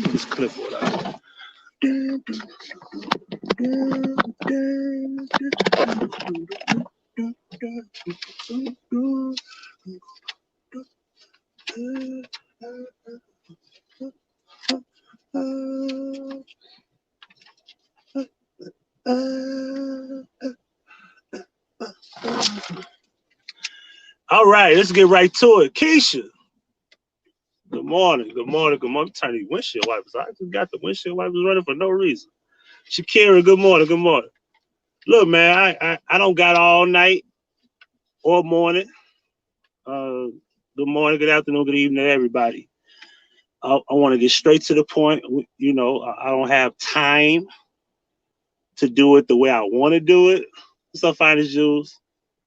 This clipboard out. All right, let's get right to it. Keisha. Good morning. Good morning. Good morning. Turn these windshield wipers. I just got the windshield wipers running for no reason. Shakira, good morning. Good morning. Look, man, I don't got all night or morning. Good morning, good afternoon, good evening, everybody. I want to get straight to the point. You know, I don't have time to do it the way I want to do it. What's up, Finest Jules?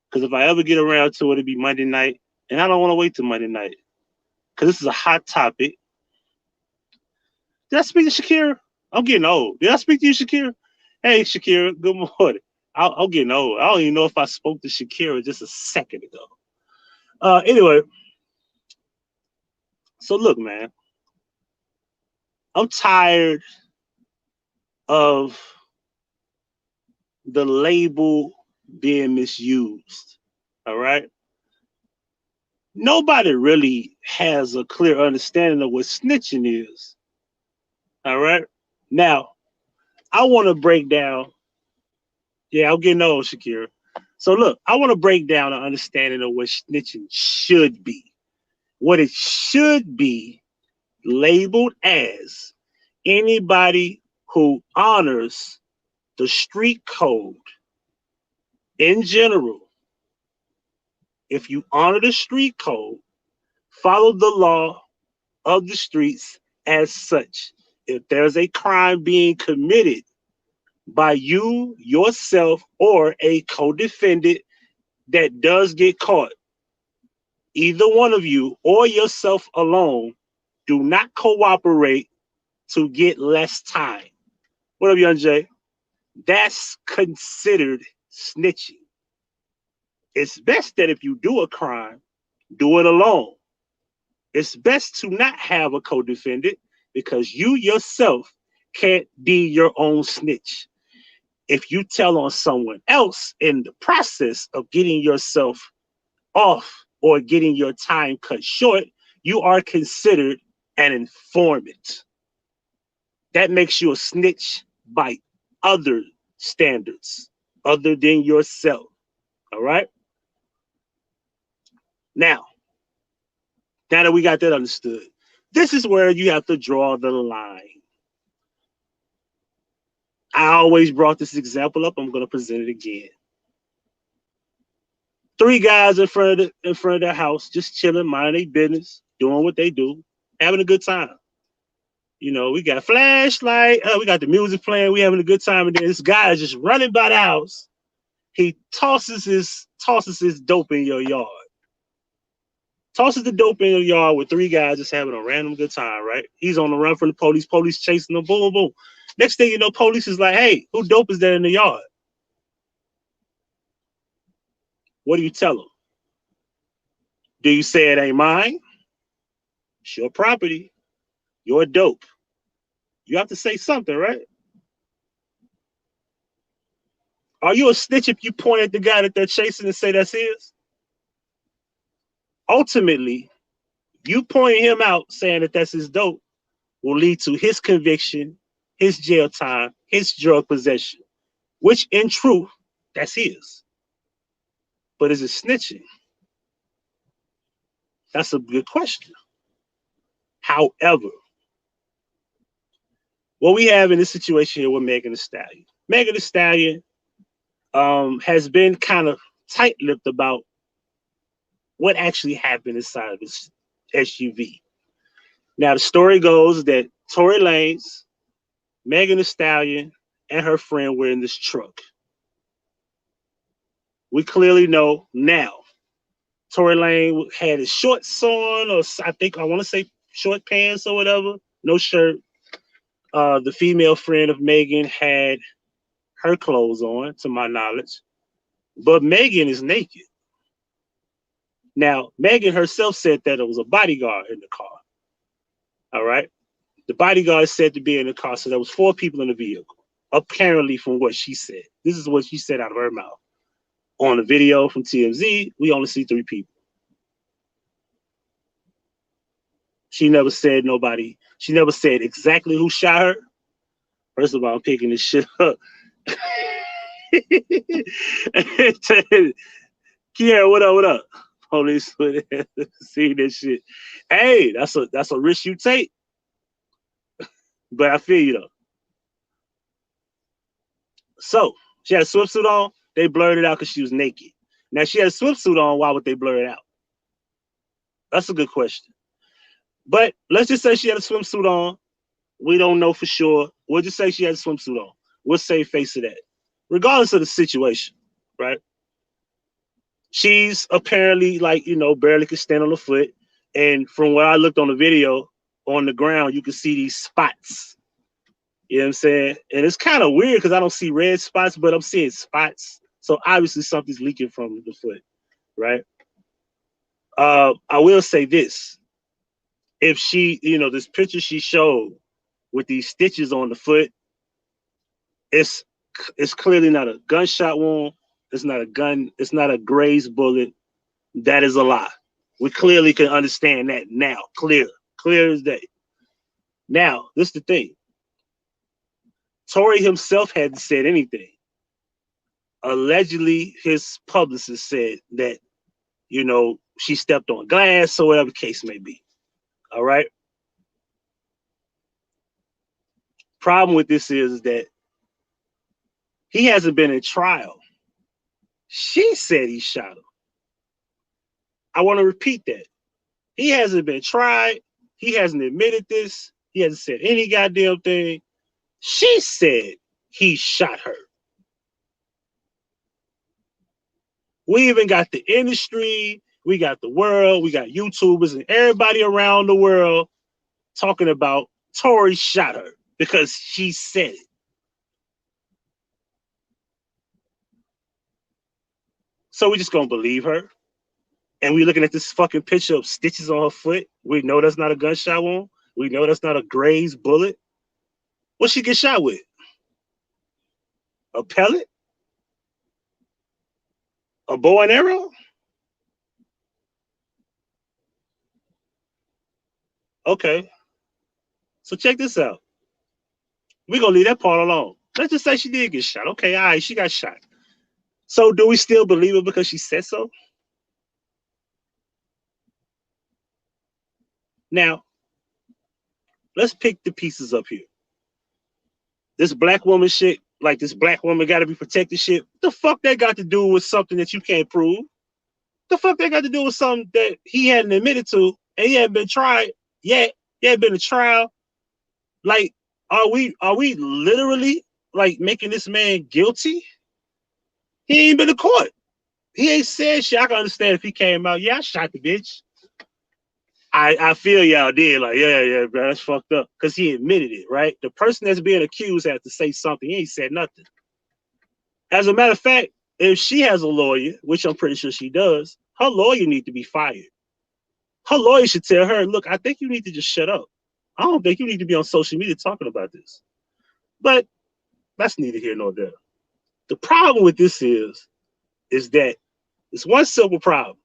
Because if I ever get around to it, it'll be Monday night. And I don't want to wait till Monday night. Because this is a hot topic. Did I speak to Shakira? I'm getting old. Did I speak to you, Shakira? Hey, Shakira, good morning. I'm getting old. I don't even know if I spoke to Shakira just a second ago. Anyway, so look, man. I'm tired of the label being misused. All right. Nobody really has a clear understanding of what snitching is. All right. Now, I want to break down. Yeah, I'm getting old, Shakira. So look, I want to break down an understanding of what snitching should be. What it should be labeled as anybody who honors the street code in general. If you honor the street code, follow the law of the streets as such. If there's a crime being committed by you, yourself, or a co-defendant that does get caught, either one of you or yourself alone, do not cooperate to get less time. What up, Young Jay? That's considered snitching. It's best that if you do a crime, do it alone. It's best to not have a co-defendant because you yourself can't be your own snitch. If you tell on someone else in the process of getting yourself off or getting your time cut short, you are considered an informant. That makes you a snitch by other standards, other than yourself. All right? Now that we got that understood, this is where you have to draw the line. I always brought this example up. I'm going to present it again. 3 guys in front of their house, just chilling, minding their business, doing what they do, having a good time. You know, we got flashlight, we got the music playing, we having a good time, and then this guy is just running by the house. He tosses his dope in your yard. Tosses the dope in your yard with 3 guys just having a random good time, right? He's on the run from the police. Police chasing him. Boom, boom. Next thing you know, police is like, hey, who dope is that in the yard? What do you tell them? Do you say it ain't mine? It's your property. You're dope. You have to say something, right? Are you a snitch if you point at the guy that they're chasing and say that's his? Ultimately, you pointing him out saying that that's his dope will lead to his conviction, his jail time, his drug possession, which in truth, that's his. But is it snitching? That's a good question. However, what we have in this situation here with Megan Thee Stallion. Megan Thee Stallion has been kind of tight-lipped about what actually happened inside of this SUV. Now, the story goes that Tory Lanez, Megan Thee Stallion, and her friend were in this truck. We clearly know now. Tory Lanez had his shorts on, or I want to say short pants or whatever, no shirt. The female friend of Megan had her clothes on, to my knowledge, but Megan is naked. Now, Megan herself said that it was a bodyguard in the car. All right. The bodyguard is said to be in the car, so there was 4 people in the vehicle, apparently, from what she said. This is what she said out of her mouth. On the video from TMZ, we only see 3 people. She never said nobody. She never said exactly who shot her. First of all, I'm picking this shit up. Kiara, what up? What up? Police, see this shit. Hey, that's a risk you take. But I feel you though. So she had a swimsuit on. They blurred it out because she was naked. Now she had a swimsuit on. Why would they blur it out? That's a good question. But let's just say she had a swimsuit on. We don't know for sure. We'll just say she had a swimsuit on. We'll save face of that. Regardless of the situation, right? She's apparently, like, barely could stand on her foot. And from what I looked on the video, on the ground, you can see these spots. You know what I'm saying? And it's kind of weird because I don't see red spots, but I'm seeing spots. So obviously something's leaking from the foot, right? I will say this. If she, this picture she showed with these stitches on the foot, it's clearly not a gunshot wound. It's not a gun. It's not a grazed bullet. That is a lie. We clearly can understand that now. Clear as day. Now, this is the thing. Tory himself hadn't said anything. Allegedly, his publicist said that, she stepped on glass or whatever the case may be. All right. Problem with this is that he hasn't been in trial. She said he shot him. I want to repeat that. He hasn't been tried. He hasn't admitted this. He hasn't said any goddamn thing. She said he shot her. We even got the industry. We got the world. We got YouTubers and everybody around the world talking about Tory shot her because she said it. So we just gonna believe her. And we looking at this fucking picture of stitches on her foot. We know that's not a gunshot wound. We know that's not a grazed bullet. What she get shot with? A pellet? A bow and arrow? Okay. So check this out. We're gonna leave that part alone. Let's just say she did get shot. Okay, all right, she got shot. So do we still believe her because she said so? Now, let's pick the pieces up here. This black woman shit, like this black woman got to be protected shit. The fuck that got to do with something that you can't prove? The fuck that got to do with something that he hadn't admitted to and he hadn't been tried yet? There had been a trial. Like, are we literally like making this man guilty? He ain't been to court. He ain't said shit. I can understand if he came out. Yeah, I shot the bitch. I feel y'all did. Like, yeah, bro, that's fucked up. Because he admitted it, right? The person that's being accused has to say something. He ain't said nothing. As a matter of fact, if she has a lawyer, which I'm pretty sure she does, her lawyer needs to be fired. Her lawyer should tell her, look, I think you need to just shut up. I don't think you need to be on social media talking about this. But that's neither here nor there. The problem with this is that it's one simple problem.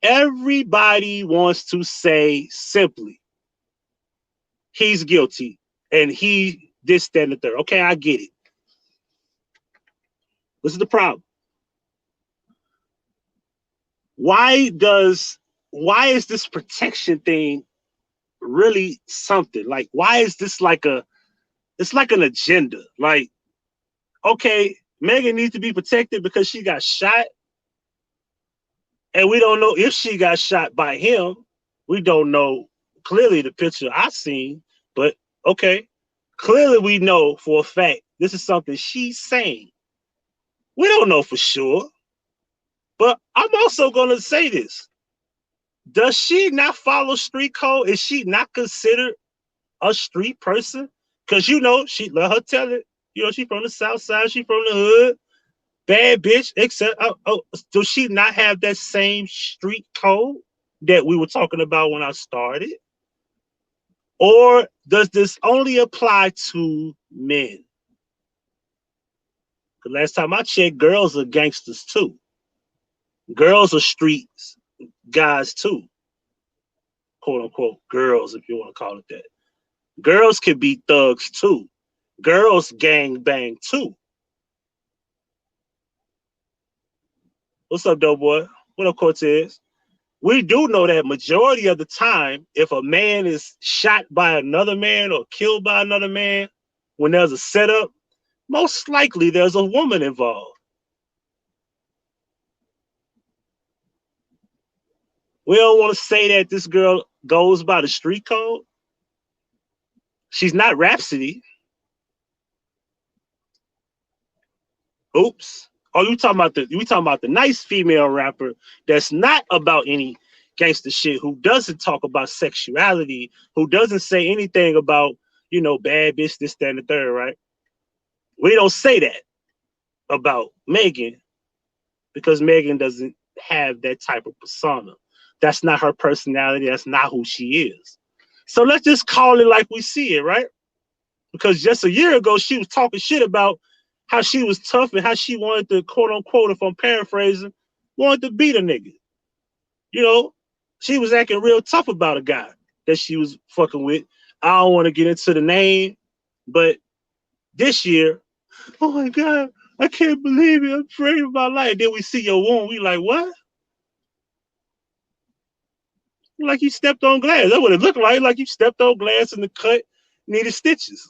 Everybody wants to say simply, he's guilty and he this, that, and the third. Okay, I get it. This is the problem. Why is this protection thing really something? Like, why is this like it's like an agenda? Like, okay, Megan needs to be protected because she got shot. And we don't know if she got shot by him. We don't know clearly the picture I seen, but okay. Clearly we know for a fact this is something she's saying. We don't know for sure. But I'm also going to say this. Does she not follow street code? Is she not considered a street person? Because, you know, she let her tell it. You know, she from the south side. She from the hood. Bad bitch. Except, does she not have that same street code that we were talking about when I started? Or does this only apply to men? The last time I checked, girls are gangsters too. Girls are streets guys too. Quote unquote girls, if you want to call it that. Girls can be thugs too. Girls gang bang too. What's up, dope boy? What up, Cortez? We do know that majority of the time, if a man is shot by another man or killed by another man, when there's a setup, most likely there's a woman involved. We don't want to say that this girl goes by the street code. She's not Rhapsody. Oops. Oh, we talking about the nice female rapper that's not about any gangster shit, who doesn't talk about sexuality, who doesn't say anything about, you know, bad bitch, this, that, and the third, right? We don't say that about Megan because Megan doesn't have that type of persona. That's not her personality. That's not who she is. So let's just call it like we see it, right? Because just a year ago, she was talking shit about how she was tough and how she wanted to, quote unquote, if I'm paraphrasing, wanted to beat a nigga. You know, she was acting real tough about a guy that she was fucking with. I don't want to get into the name, but this year, oh my God, I can't believe it. I'm afraid of my life. Then we see your wound. We like, what? Like you stepped on glass. That's what it looked like. Like you stepped on glass and the cut needed stitches.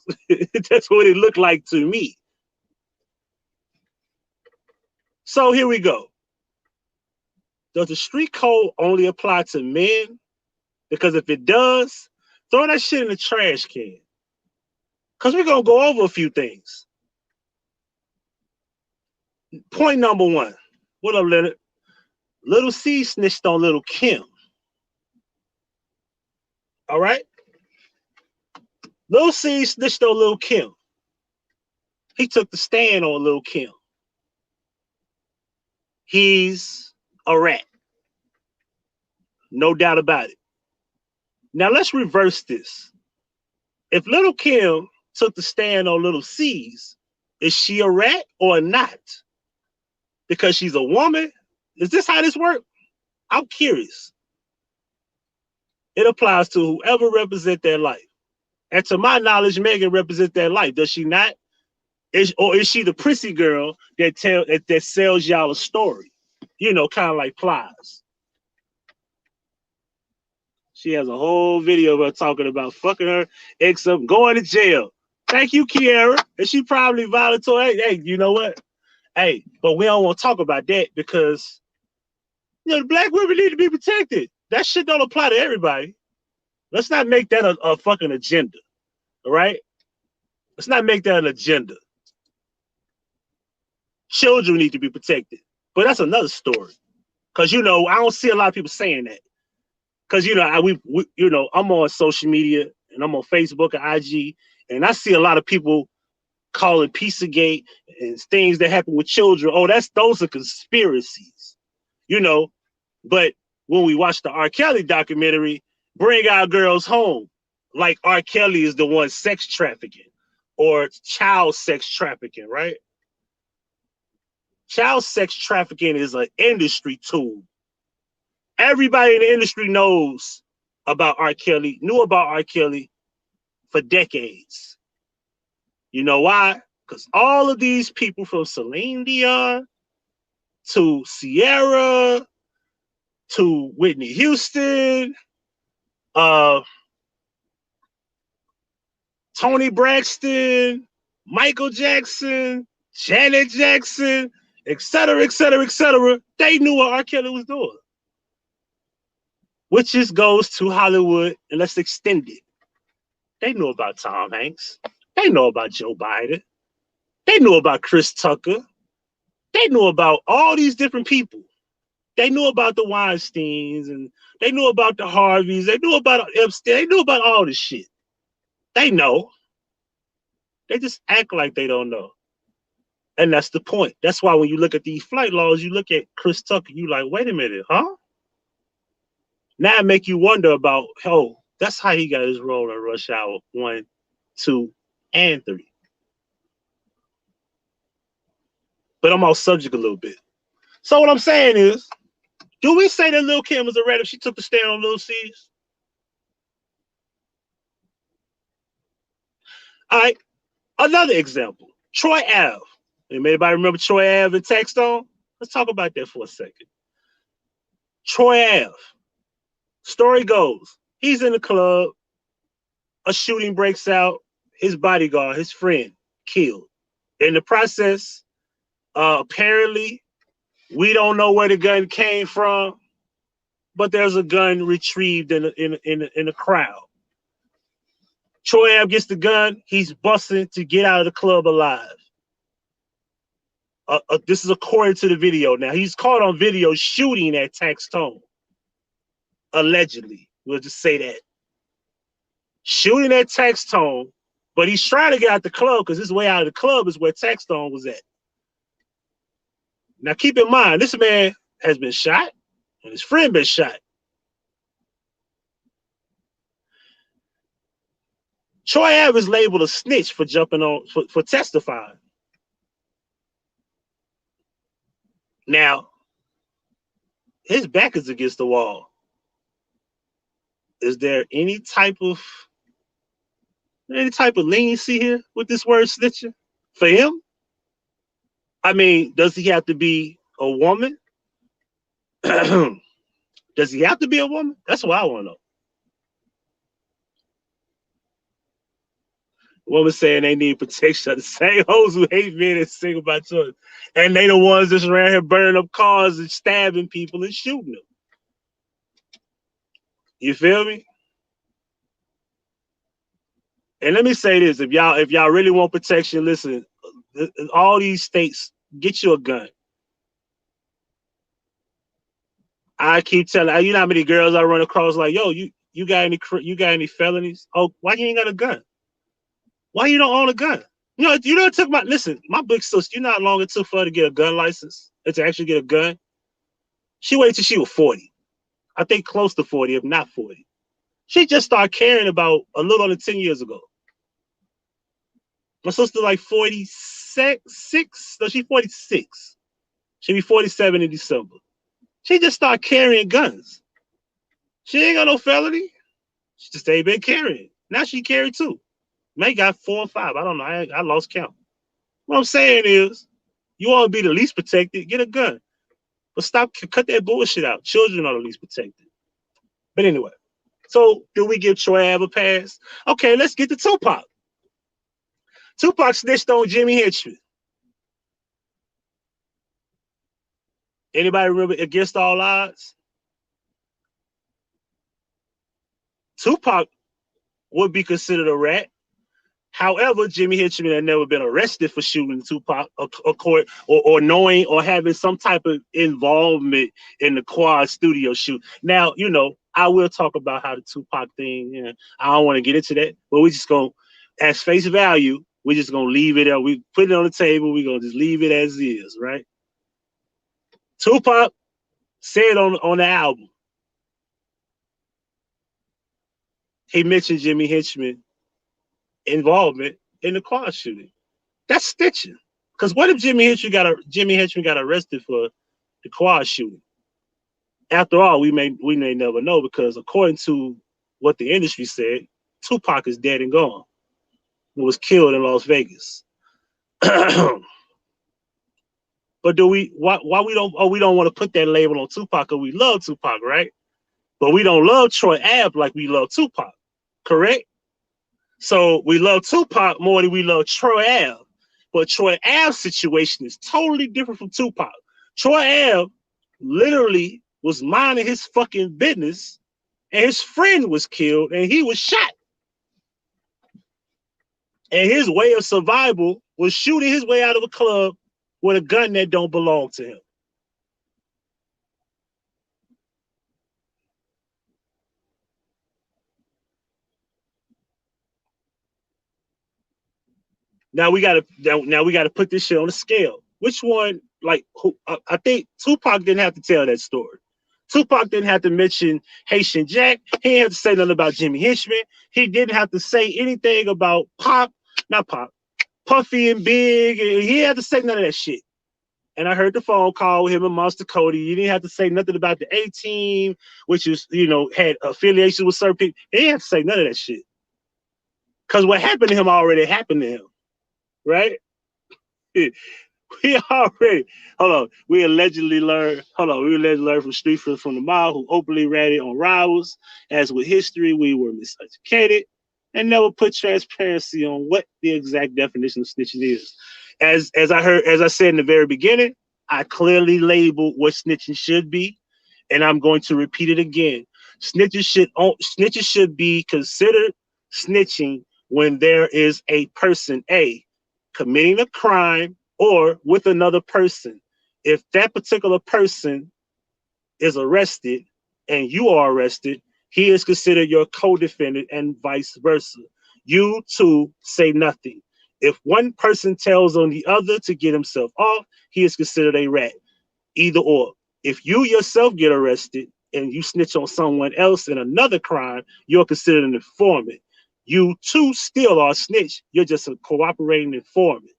That's what it looked like to me. So here we go. Does the street code only apply to men? Because if it does, throw that shit in the trash can. Because we're going to go over a few things. Point number one. What up, Leonard? Little C snitched on Little Kim. All right? Little C snitched on Little Kim. He took the stand on Little Kim. He's a rat. No doubt about it. Now let's reverse this. If Little Kim took the stand on Little C's, is she a rat or not? Because she's a woman? Is this how this works? I'm curious. It applies to whoever represents their life. And to my knowledge, Megan represents their life. Does she not? Or is she the prissy girl that sells y'all a story? You know, kind of like Plies. She has a whole video of her talking about fucking her ex up, going to jail. Thank you, Kiara. And she probably volunteered. Hey, you know what? Hey, but we don't want to talk about that because, you know, the black women need to be protected. That shit don't apply to everybody. Let's not make that a fucking agenda. All right? Let's not make that an agenda. Children need to be protected. But that's another story. Because, you know, I don't see a lot of people saying that. Because, you know, I'm on social media and I'm on Facebook and IG, and I see a lot of people calling Pizzagate and things that happen with children. Oh, those are conspiracies, you know. But when we watch the R. Kelly documentary, bring our girls home, like R. Kelly is the one sex trafficking or child sex trafficking, right? Child sex trafficking is an industry tool. Everybody in the industry knows about R. Kelly, knew about R. Kelly for decades. You know why? Because all of these people, from Celine Dion to Sierra to Whitney Houston, Tony Braxton, Michael Jackson, Janet Jackson, etc., etc., etc. They knew what R. Kelly was doing. Which just goes to Hollywood, and let's extend it. They knew about Tom Hanks. They know about Joe Biden. They knew about Chris Tucker. They knew about all these different people. They knew about the Weinsteins, and they knew about the Harveys. They knew about Epstein. They knew about all this shit. They know. They just act like they don't know. And that's the point. That's why when you look at these flight laws, you look at Chris Tucker, you like, wait a minute, huh? Now it make you wonder about, oh, that's how he got his role in Rush Hour 1, 2, and 3. But I'm off subject a little bit. So what I'm saying is, do we say that Lil' Kim was a rat if she took the stand on Lil C's? All right, another example. Troy Ave. Anybody remember Troy Ave and Taxstone? Let's talk about that for a second. Troy Ave. Story goes, he's in the club. A shooting breaks out. His bodyguard, his friend, killed. In the process, apparently, we don't know where the gun came from, but there's a gun retrieved in the crowd. Troy Ave gets the gun. He's busting to get out of the club alive. This is according to the video. Now, he's caught on video shooting at Taxstone. Allegedly. We'll just say that. Shooting at Taxstone, but he's trying to get out the club because his way out of the club is where Taxstone was at. Now, keep in mind, this man has been shot and his friend been shot. Troy Ave is labeled a snitch for jumping on, for testifying. Now, his back is against the wall. Is there any type of leniency here with this word snitching for him? I mean, does he have to be a woman? Does he have to be a woman? That's what I want to know. Women saying they need protection. The same hoes who hate men and sing about choice. And they the ones that's around here burning up cars and stabbing people and shooting them. You feel me? And let me say this, if y'all really want protection, listen, all these states, get you a gun. I keep telling you know how many girls I run across like, yo, you got any felonies? Oh, why you ain't got a gun? Why you don't own a gun? You know it took my big sister, you know how long it took for her to get a gun license and to actually get a gun? She waited till she was 40. I think close to 40, if not 40. She just started carrying about a little under 10 years ago. My sister like 46. No, she's 46. She'll be 47 in December. She just started carrying guns. She ain't got no felony. She just ain't been carrying. Now she carried 2. May got 4 or 5. I don't know. I lost count. What I'm saying is, you want to be the least protected, get a gun. But cut that bullshit out. Children are the least protected. But anyway, so do we give Troy Ave a pass? Okay, let's get to Tupac. Tupac snitched on Jimmy Henchman. Anybody remember Against All Odds? Tupac would be considered a rat. However, Jimmy Henchman had never been arrested for shooting Tupac or knowing or having some type of involvement in the Quad studio shoot. Now, you know, I will talk about how the Tupac thing, you know, I don't want to get into that, but we're just going to, as face value, we're just going to leave it there. We put it on the table. We're going to just leave it as is, right? Tupac said on the album, he mentioned Jimmy Henchman involvement in the Quad shooting. That's snitching. Because what if Jimmy Henchman got arrested for the Quad shooting? After all, we may never know, because according to what the industry said, Tupac is dead and gone. He was killed in Las Vegas. But why we don't want to put that label on Tupac? Because we love Tupac, right? But we don't love Troy Ave like we love Tupac, correct? So we love Tupac more than we love Troy Ave. But Troy Ave's situation is totally different from Tupac. Troy Ave literally was minding his fucking business, and his friend was killed, and he was shot. And his way of survival was shooting his way out of a club with a gun that don't belong to him. Now we gotta put this shit on a scale. Which one? Like, I think Tupac didn't have to tell that story. Tupac didn't have to mention Haitian Jack. He didn't have to say nothing about Jimmy Henchman. He didn't have to say anything about Puffy and Big. And he didn't have to say none of that shit. And I heard the phone call with him and Monster Cody. You didn't have to say nothing about the A-Team, which is, had affiliations with certain people. He didn't have to say none of that shit. Because what happened to him already happened to him. Right? We allegedly learned from Street Friends from the Mile, who openly ratted on rivals. As with history, we were miseducated and never put transparency on what the exact definition of snitching is. As I said in the very beginning, I clearly labeled what snitching should be, and I'm going to repeat it again. Snitching should be considered snitching when there is a person A committing a crime or with another person. If that particular person is arrested and you are arrested, he is considered your co-defendant and vice versa. You two say nothing. If one person tells on the other to get himself off, he is considered a rat. Either or. If you yourself get arrested and you snitch on someone else in another crime, you're considered an informant. You too still are a snitch. You're just a cooperating informant.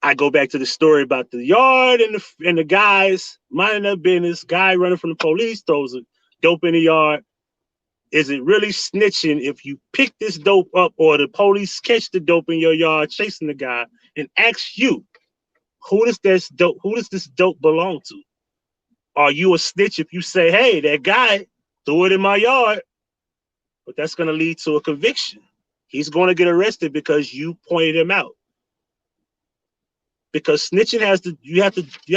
I go back to the story about the yard and the guys minding their business. Guy running from the police throws a dope in the yard. Is it really snitching if you pick this dope up or the police catch the dope in your yard chasing the guy and ask you, who does this dope belong to? Are you a snitch if you say, hey, that guy threw it in my yard? But that's going to lead to a conviction. He's going to get arrested because you pointed him out. Because snitching you have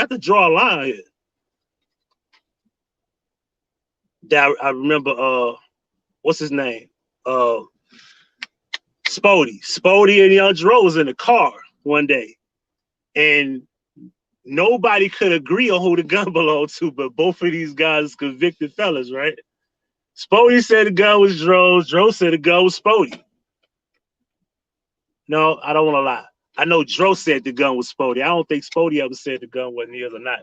to draw a line here. That I remember what's his name? Spody. Spody and Young Dro was in the car one day. And nobody could agree on who the gun belonged to, but both of these guys convicted fellas, right? Spody said the gun was Dro's. Dro said the gun was Spody. No, I don't want to lie. I know Dro said the gun was Spody. I don't think Spody ever said the gun wasn't his or not.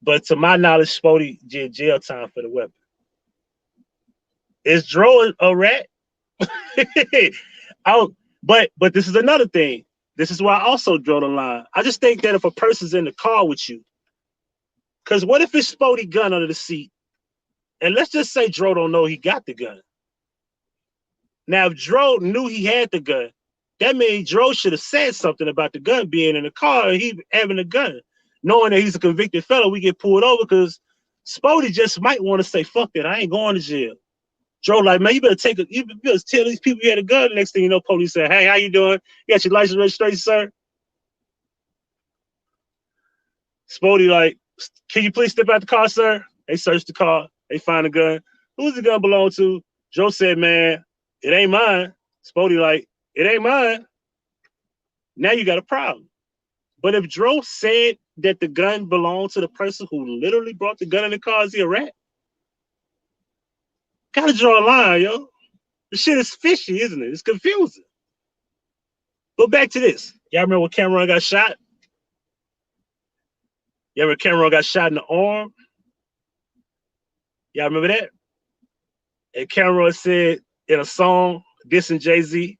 But to my knowledge, Spody did jail time for the weapon. Is Dro a rat? But this is another thing. This is why I also draw the line. I just think that if a person's in the car with you, because what if it's Spody gun under the seat? And let's just say Dro don't know he got the gun. Now, if Dro knew he had the gun, that means Dro should have said something about the gun being in the car and he having a gun. Knowing that he's a convicted fellow, we get pulled over because Spody just might want to say, fuck that, I ain't going to jail. Dro like, man, you better tell these people you had a gun. Next thing you know, police say, hey, how you doing? You got your license registration, sir? Spody like, can you please step out the car, sir? They search the car. They find a gun. Who's the gun belong to? Dro said, man, it ain't mine. Spody like, it ain't mine. Now you got a problem. But if Dro said that the gun belonged to the person who literally brought the gun in the car, is he a rat? Gotta draw a line, yo. The shit is fishy, isn't it? It's confusing. But back to this. Y'all remember when Cameron got shot? Y'all remember Cameron got shot in the arm? Y'all remember that? And Cameron said in a song, dissing Jay-Z,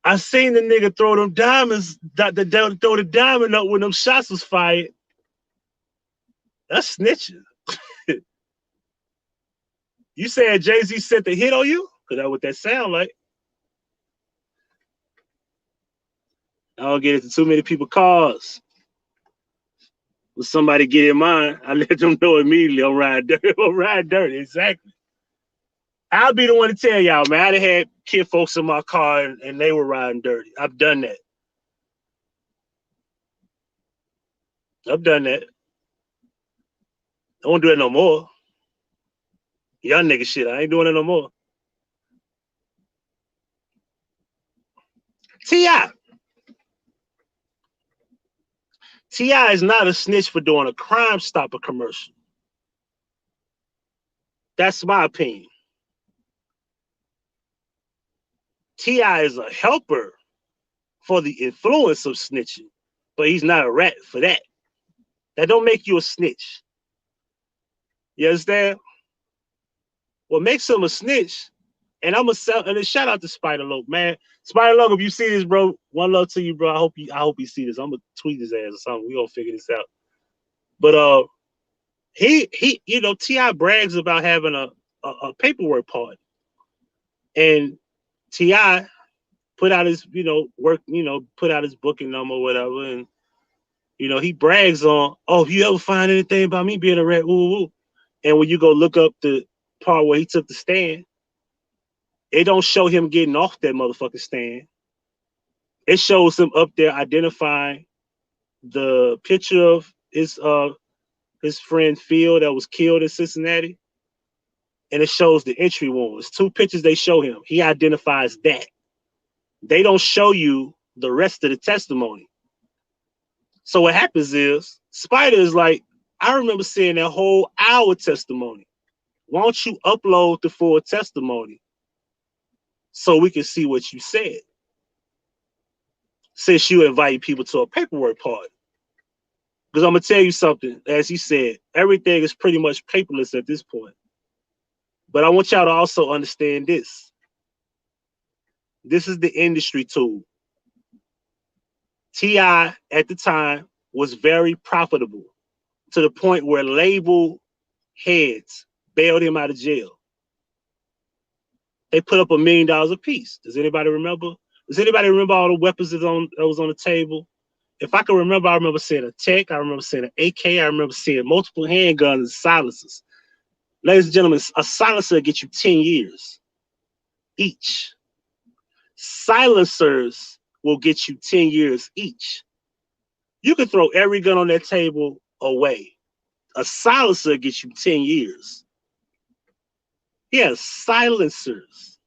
I seen the nigga throw them diamonds, throw the diamond up when them shots was fired. That's snitching. You saying Jay-Z sent the hit on you? Because that's what that sound like. I don't get into too many people's cars. When somebody get in mine, I let them know immediately I'm riding dirty. I'm riding dirty, exactly. I'll be the one to tell y'all, man. I done had kid folks in my car and they were riding dirty. I've done that. I've done that. I won't do it no more. Young nigga shit. I ain't doing it no more. T.I. T.I. is not a snitch for doing a Crime Stopper commercial. That's my opinion. T.I. is a helper for the influence of snitching, but he's not a rat for that. That don't make you a snitch. You understand? What makes him a snitch, and I'm a shout out to Spider Loc, man. Spider Loc, if you see this, bro, one love to you, bro. I hope you see this. I'm gonna tweet his ass or something. We gonna figure this out. But he you know, T.I. brags about having a paperwork party, and T.I. put out his, you know, put out his booking number or whatever, and you know, he brags on, oh, if you ever find anything about me being a rat, ooh. And when you go look up the part where he took the stand, it don't show him getting off that motherfucking stand. It shows him up there identifying the picture of his friend Phil that was killed in Cincinnati. And it shows the entry wounds. 2 pictures they show him. He identifies that. They don't show you the rest of the testimony. So what happens is, Spider is like, I remember seeing that whole hour testimony. Why don't you upload the full testimony so we can see what you said? Since you invite people to a paperwork party. Because I'm going to tell you something, as he said, everything is pretty much paperless at this point. But I want y'all to also understand this. This is the industry tool. T.I. at the time was very profitable to the point where label heads bailed him out of jail. They put up $1 million a piece. Does anybody remember? Does anybody remember all the weapons that was on the table? If I can remember, I remember seeing a tech, I remember seeing an AK, I remember seeing multiple handguns and silencers. Ladies and gentlemen, a silencer will get you 10 years each. Silencers will get you 10 years each. You can throw every gun on that table away. A silencer gets you 10 years. Yeah, silencers.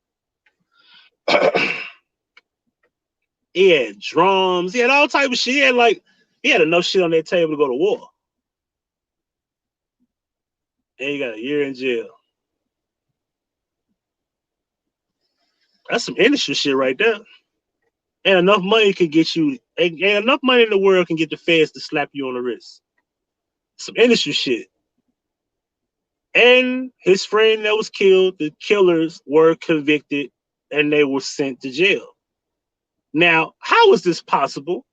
He had drums. He had all type of shit. He had enough shit on that table to go to war. And he got a year in jail. That's some industry shit right there. And enough money can get you, and enough money in the world can get the feds to slap you on the wrist. Some industry shit. And his friend that was killed, the killers were convicted and they were sent to jail. Now, how is this possible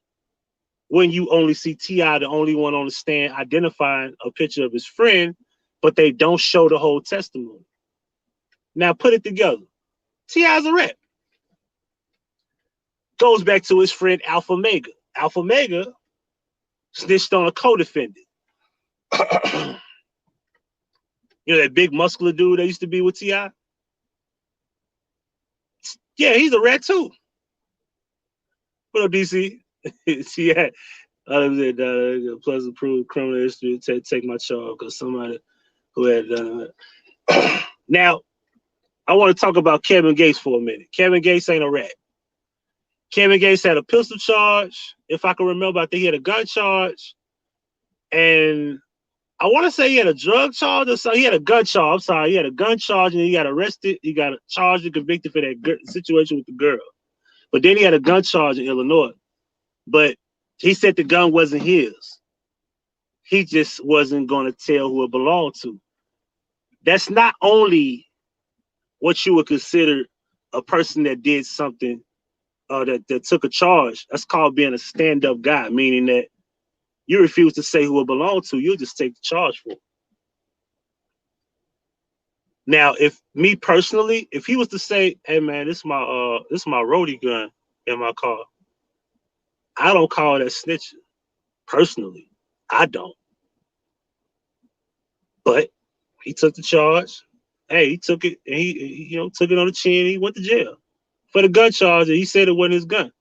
when you only see T.I., the only one on the stand, identifying a picture of his friend, but they don't show the whole testimony? Now, put it together. T.I.'s a rat. Goes back to his friend Alpha Mega. Alpha Mega snitched on a co-defendant. You know that big muscular dude that used to be with T.I.? Yeah, he's a rat too. What up, DC? T.I. Pleasant proof criminal history to take my charge because somebody who had done it. Now, I want to talk about Kevin Gates for a minute. Kevin Gates ain't a rat. Kevin Gates had a pistol charge. If I can remember, I think he had a gun charge. And I want to say he had a drug charge or something. He had a gun charge. I'm sorry. He had a gun charge and he got arrested. He got charged and convicted for that situation with the girl. But then he had a gun charge in Illinois. But he said the gun wasn't his. He just wasn't going to tell who it belonged to. That's not only what you would consider a person that did something that took a charge. That's called being a stand-up guy, meaning that you refuse to say who it belonged to. You'll just take the charge for it. Now, if me personally, if he was to say, "Hey man, this is my roadie gun in my car," I don't call that snitching. Personally, I don't. But he took the charge, hey, he took it and he you know, took it on the chin. He went to jail for the gun charge, and he said it wasn't his gun.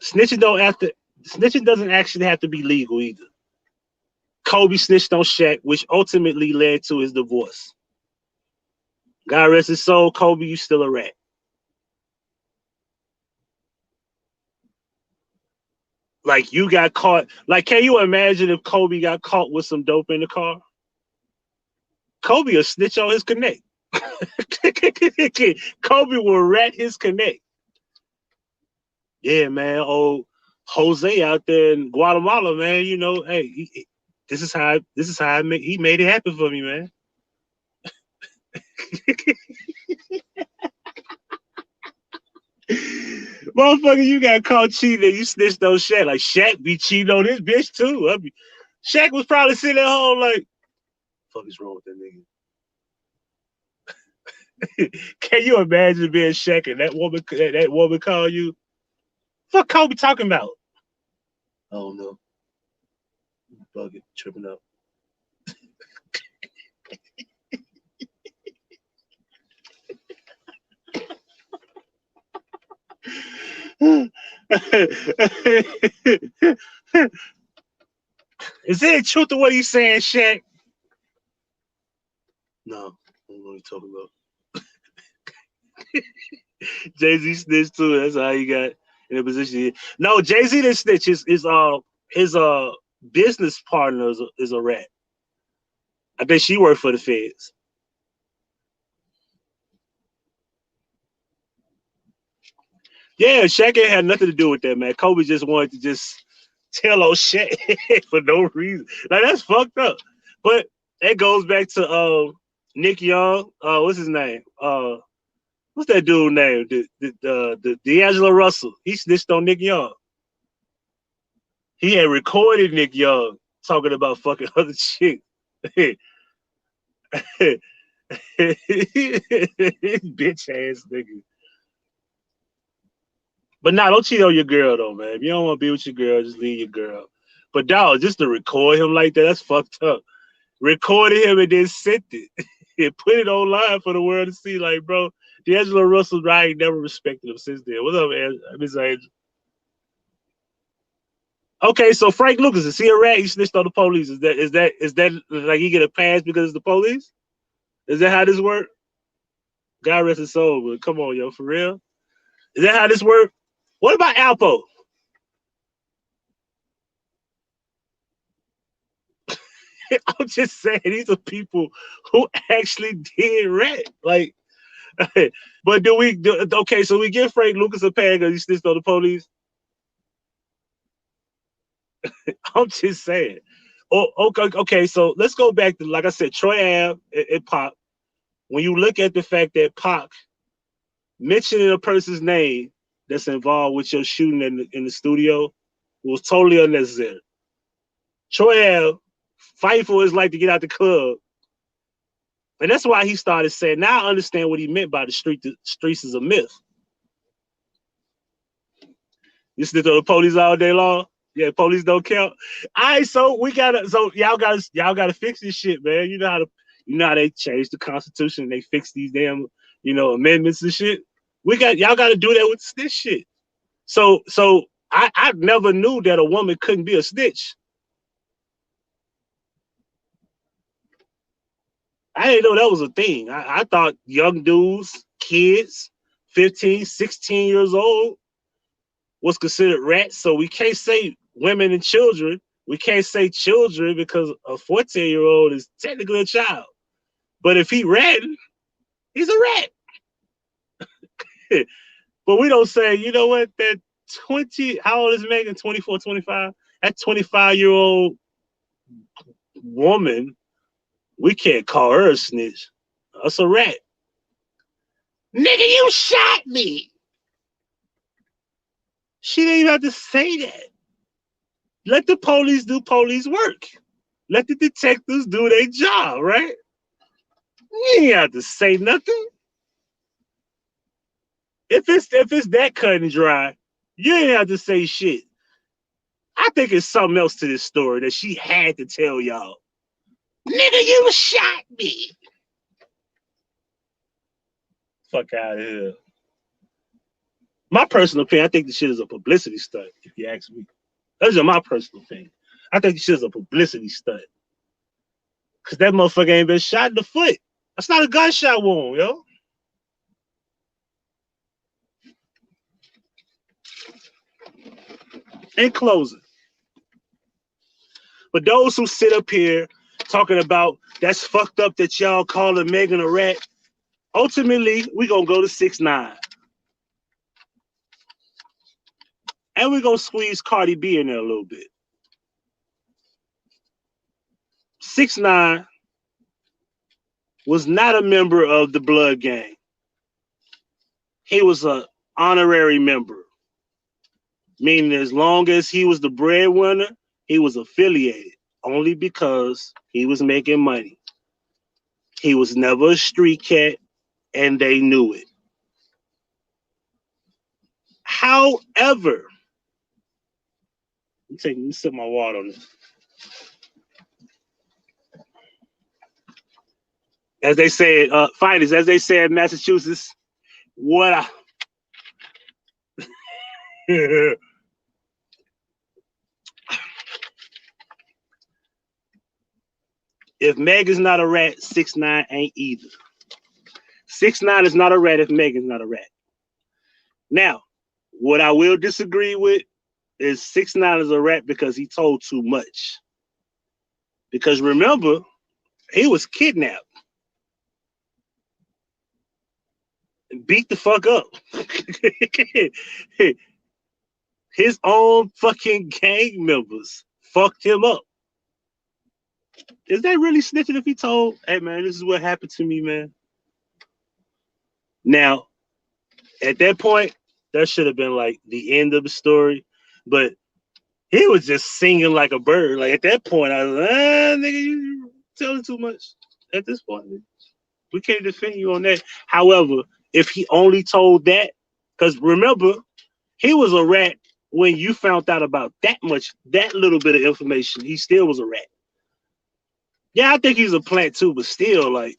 Snitching doesn't actually have to be legal either. Kobe snitched on Shaq, which ultimately led to his divorce. God rest his soul, Kobe, you still a rat. Like, you got caught. Like, can you imagine if Kobe got caught with some dope in the car? Kobe will snitch on his connect. Kobe will rat his connect. Yeah, man. Oh, Jose out there in Guatemala, man. You know, hey, this is how he made it happen for me, man. Motherfucker, you got caught cheating. You snitched on Shaq. Like, Shaq be cheating on this bitch too. Shaq was probably sitting at home like, fuck is wrong with that nigga? Can you imagine being Shaq and that woman call you? Fuck Kobe talking about? I don't know. Bug it, tripping up. Is there a truth to what he's saying, Shaq? No, I don't know what you're talking about. Jay-Z snitched too. That's how he got in a position. No, Jay-Z didn't snitch. His business partner is a rat. I think she worked for the feds. Yeah, Shaq ain't had nothing to do with that, man. Kobe just wanted to just tell on Shaq for no reason. Like, that's fucked up. But that goes back to Nick Young. What's his name? What's that dude's name? The D'Angelo Russell. He snitched on Nick Young. He had recorded Nick Young talking about fucking other chicks. Bitch ass nigga. But nah, don't cheat on your girl though, man. If you don't want to be with your girl, just leave your girl. But dog, just to record him like that, that's fucked up. Recorded him and then sent it. And put it online for the world to see. Like, bro, D'Angelo Russell, I ain't never respected him since then. What's up, man? Miss Angel? Okay, so Frank Lucas, is he a rat? He snitched on the police. Is that like he get a pass because it's the police? Is that how this work? God rest his soul, but come on, yo, for real? Is that how this work? What about Alpo? I'm just saying these are people who actually did rat. Like, but okay, so we give Frank Lucas a pass because he snitched on the police? I'm just saying. Oh, okay, so let's go back to, like I said, Troy Ave and Pac. When you look at the fact that Pac mentioning a person's name that's involved with your shooting in the studio was totally unnecessary. Troy Ave fight for his life to get out the club. And that's why he started saying, now I understand what he meant by the streets is a myth. You snitch on the police all day long? Yeah, police don't count. All right, so y'all gotta fix this shit, man. You know how they changed the Constitution and they fix these damn, amendments and shit. Y'all gotta do that with this shit. So I never knew that a woman couldn't be a snitch. I didn't know that was a thing. I thought young dudes, kids, 15, 16 years old, was considered rats. So we can't say women and children. We can't say children because a 14-year-old is technically a child. But if he ratting, he's a rat. But we don't say, you know what, that 20, how old is Megan? 24, 25? That 25-year-old woman, we can't call her a snitch. That's a rat. Nigga, you shot me. She didn't even have to say that. Let the police do police work. Let the detectives do their job, right? You ain't have to say nothing. If it's that cut and dry, you ain't have to say shit. I think it's something else to this story that she had to tell y'all. Nigga, you shot me. Fuck out of here. My personal opinion, I think this shit is a publicity stunt, if you ask me. That's just my personal opinion. I think this shit is a publicity stunt. Because that motherfucker ain't been shot in the foot. That's not a gunshot wound, yo. In closing, but those who sit up here talking about that's fucked up that y'all calling Megan a rat, ultimately, we going to go to 6ix9ine. And we're going to squeeze Cardi B in there a little bit. 6ix9ine was not a member of the Blood Gang. He was an honorary member, meaning as long as he was the breadwinner, he was affiliated only because he was making money. He was never a street cat, and they knew it. However, let me sip my water on this. As they said, fighters, as they said in Massachusetts, what if Meg is not a rat, 6ix9ine ain't either. 6ix9ine is not a rat if Megan's not a rat. Now, what I will disagree with is 6ix9ine is a rat because he told too much. Because remember, he was kidnapped. Beat the fuck up. His own fucking gang members fucked him up. Is that really snitching if he told, hey man, this is what happened to me, man? Now, at that point, that should have been like the end of the story. But he was just singing like a bird. Like at that point, I was like, nigga, you telling too much. At this point, we can't defend you on that. However, if he only told that, because remember, he was a rat when you found out about that little bit of information. He still was a rat. Yeah, I think he's a plant too, but still, like,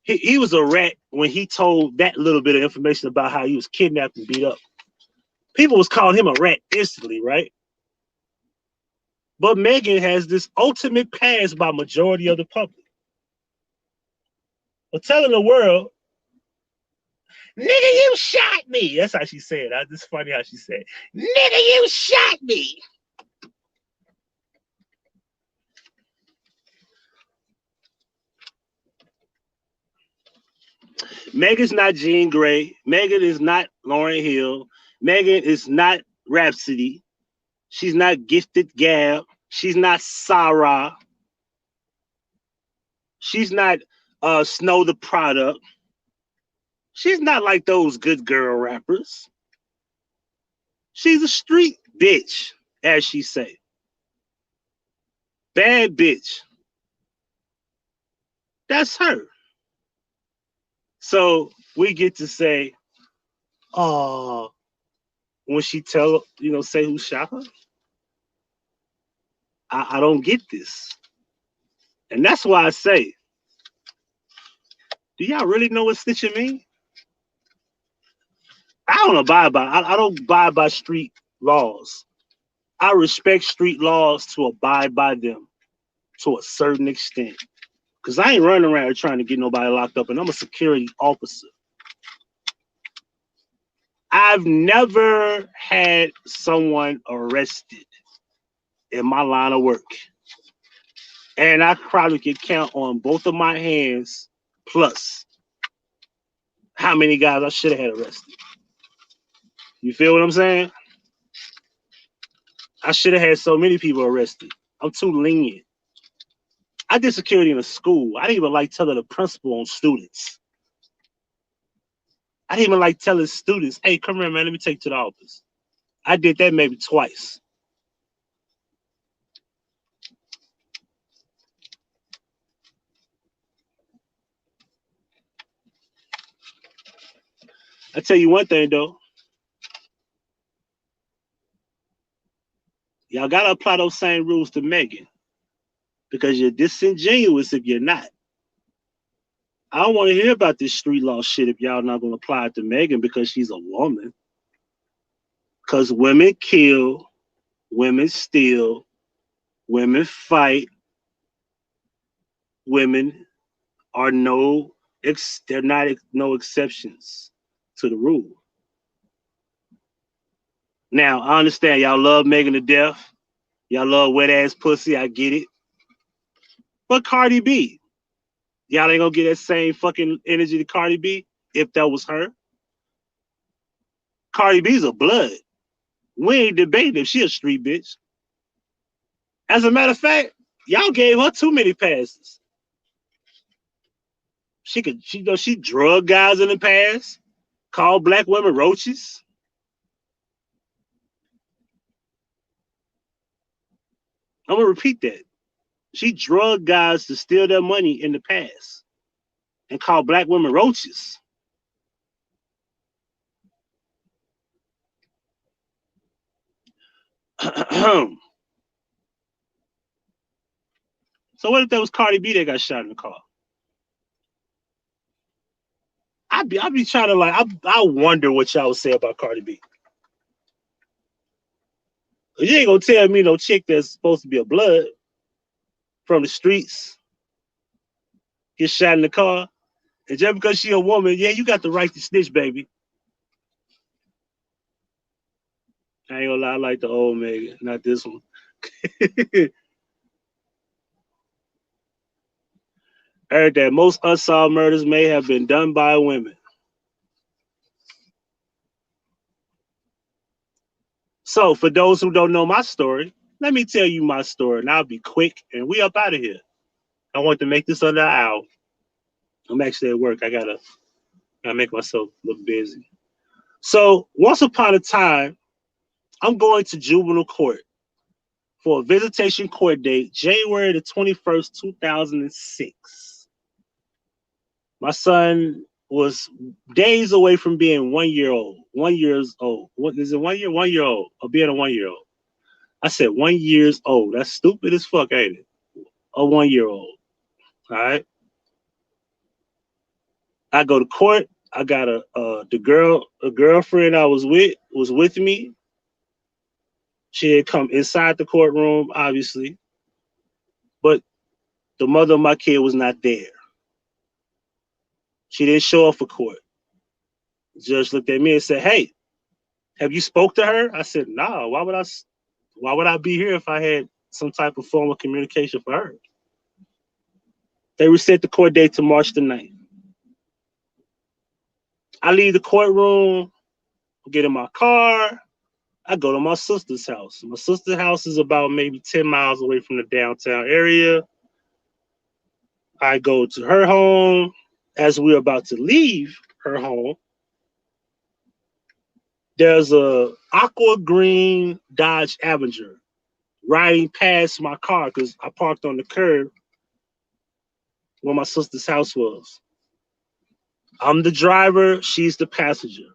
he was a rat when he told that little bit of information about how he was kidnapped and beat up. People was calling him a rat instantly, right? But Megan has this ultimate pass by majority of the public. But telling the world, nigga, you shot me. That's how she said. It's funny how she said, nigga, you shot me. Megan's not Jean Grey. Megan is not Lauryn Hill. Megan is not Rhapsody. She's not Gifted Gab. She's not Sarah. She's not Snow the Product. She's not like those good girl rappers. She's a street bitch, as she say. Bad bitch. That's her. So we get to say, when she say who shot her. I don't get this. And that's why I say, do y'all really know what snitching means? I don't abide by. I don't abide by street laws. I respect street laws to abide by them to a certain extent. Because I ain't running around trying to get nobody locked up, and I'm a security officer. I've never had someone arrested in my line of work. And I probably could count on both of my hands plus how many guys I should have had arrested. You feel what I'm saying? I should have had so many people arrested. I'm too lenient. I did security in a school. I didn't even like telling the principal on students. I didn't even like telling students, hey, come here, man, let me take you to the office. I did that maybe twice. I tell you one thing, though. Y'all got to apply those same rules to Megan. because you're disingenuous if you're not. I don't want to hear about this street law shit if y'all not going to apply it to Megan because she's a woman. Because women kill, women steal, women fight, women are no exceptions to the rule. Now, I understand y'all love Megan to death. Y'all love wet ass pussy. I get it. But Cardi B, y'all ain't gonna get that same fucking energy to Cardi B if that was her. Cardi B's a blood. We ain't debating if she a street bitch. As a matter of fact, y'all gave her too many passes. She drug guys in the past, called black women roaches. I'm gonna repeat that. She drugged guys to steal their money in the past and called black women roaches. So what if that was Cardi B that got shot in the car? I'd be trying to like, I wonder what y'all would say about Cardi B. You ain't gonna tell me no chick that's supposed to be a blood from the streets get shot in the car, and just because she a woman, yeah, you got the right to snitch, baby. I ain't gonna lie, I like the old Megan, not this one. I heard that most unsolved murders may have been done by women. So for those who don't know my story, let me tell you my story, and I'll be quick, and we up out of here. I want to make this under an hour. I'm actually at work. I gotta make myself look busy. So once upon a time, I'm going to juvenile court for a visitation court date, January the 21st, 2006. My son was days away from being 1 year old. 1 year old. What is it? 1 year? 1 year old. Or being a 1 year old. I said 1 year old. That's stupid as fuck, ain't it? A 1 year old. All right. I go to court. I got a girlfriend I was with me. She had come inside the courtroom, obviously, but the mother of my kid was not there. She didn't show up for court. The judge looked at me and said, "Hey, have you spoke to her?" I said, "No. Why would I be here if I had some type of form of communication for her?" They reset the court date to March the 9th. I leave the courtroom, get in my car. I go to my sister's house. My sister's house is about maybe 10 miles away from the downtown area. I go to her home. As we're about to leave her home, there's a aqua green Dodge Avenger riding past my car because I parked on the curb where my sister's house was. I'm the driver, she's the passenger.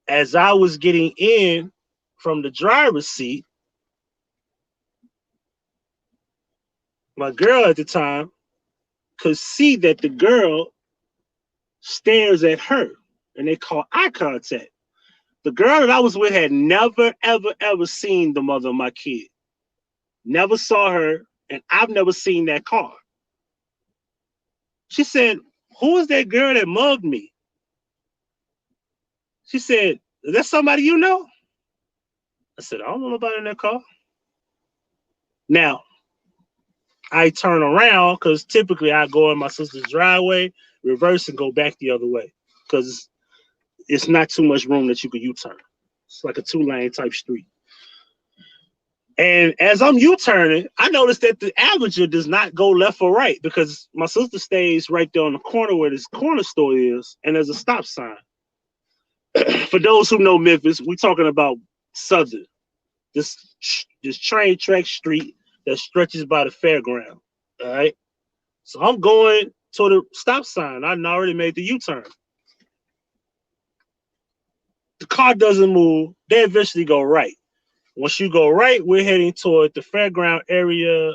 As I was getting in from the driver's seat, my girl at the time could see that the girl stares at her and they call eye contact. The girl that I was with had never, ever, ever seen the mother of my kid. Never saw her, and I've never seen that car. She said, "Who is that girl that mugged me?" She said, "Is that somebody you know?" I said, "I don't know nobody in that car." Now, I turn around because typically I go in my sister's driveway, reverse, and go back the other way because it's not too much room that you could U-turn. It's like a 2-lane type street. And as I'm U-turning, I noticed that the Avenger does not go left or right because my sister stays right there on the corner where this corner store is, and there's a stop sign. For those who know Memphis, we're talking about Southern, this train track street that stretches by the fairground. All right. So I'm going to the stop sign. I already made the U-turn. The car doesn't move. They eventually go right. Once you go right, we're heading toward the fairground area.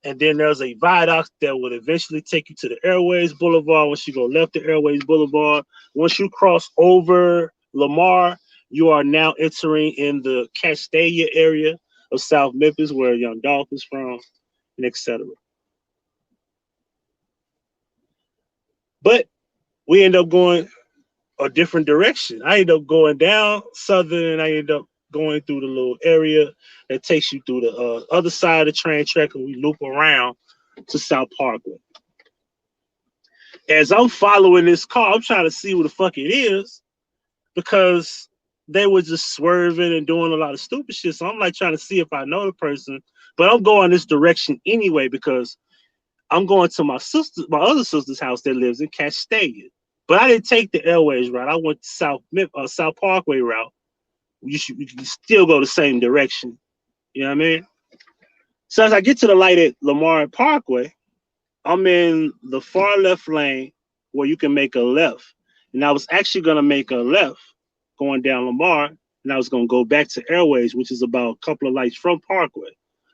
And then there's a viaduct that would eventually take you to the Airways Boulevard. Once you go left to Airways Boulevard, once you cross over Lamar, you are now entering in the Castalia area of South Memphis, where Young Dolph is from, and etc. But we end up going a different direction. I end up going down Southern. I end up going through the little area that takes you through the other side of the train track, and we loop around to South Parkway. As I'm following this car, I'm trying to see what the fuck it is, because they were just swerving and doing a lot of stupid shit. So I'm like trying to see if I know the person, but I'm going this direction anyway because I'm going to my other sister's house that lives in Castalia. But I didn't take the Airways route. I went to South Parkway route. You can still go the same direction. You know what I mean? So as I get to the light at Lamar Parkway, I'm in the far left lane where you can make a left. And I was actually going to make a left going down Lamar, and I was going to go back to Airways, which is about a couple of lights from Parkway.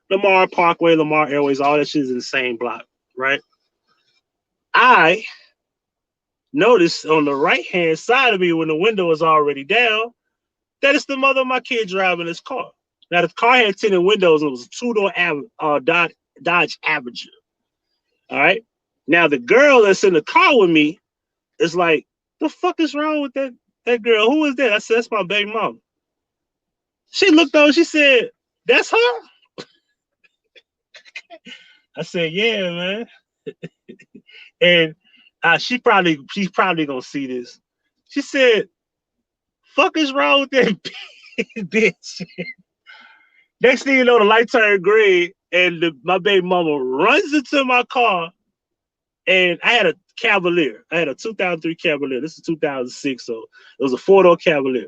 Lamar Parkway, Lamar Airways, all that shit is in the same block, right? I noticed on the right-hand side of me when the window was already down that it's the mother of my kid driving this car. Now, the car had tinted windows, and it was a two-door Dodge Avenger. All right? Now, the girl that's in the car with me is like, the fuck is wrong with that girl? Who is that? I said, that's my baby mom. She looked over, she said, that's her? I said, yeah, man. And she's probably gonna see this. She said, fuck is wrong with that bitch? Next thing you know, the light turned green, and my baby mama runs into my car. And I had a Cavalier. I had a 2003 Cavalier. This is 2006, so it was a four-door Cavalier.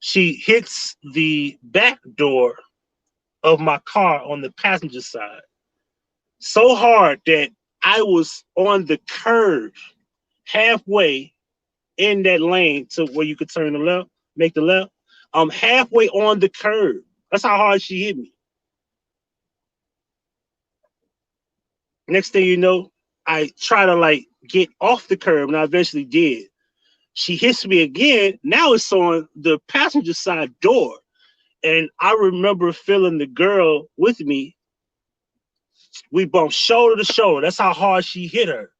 She hits the back door of my car on the passenger side so hard that I was on the curve halfway in that lane to where you could turn the left, make the left. I'm halfway on the curve. That's how hard she hit me. Next thing you know, I try to like get off the curb, and I eventually did. She hits me again. Now it's on the passenger side door. And I remember feeling the girl with me. We bumped shoulder to shoulder. That's how hard she hit her.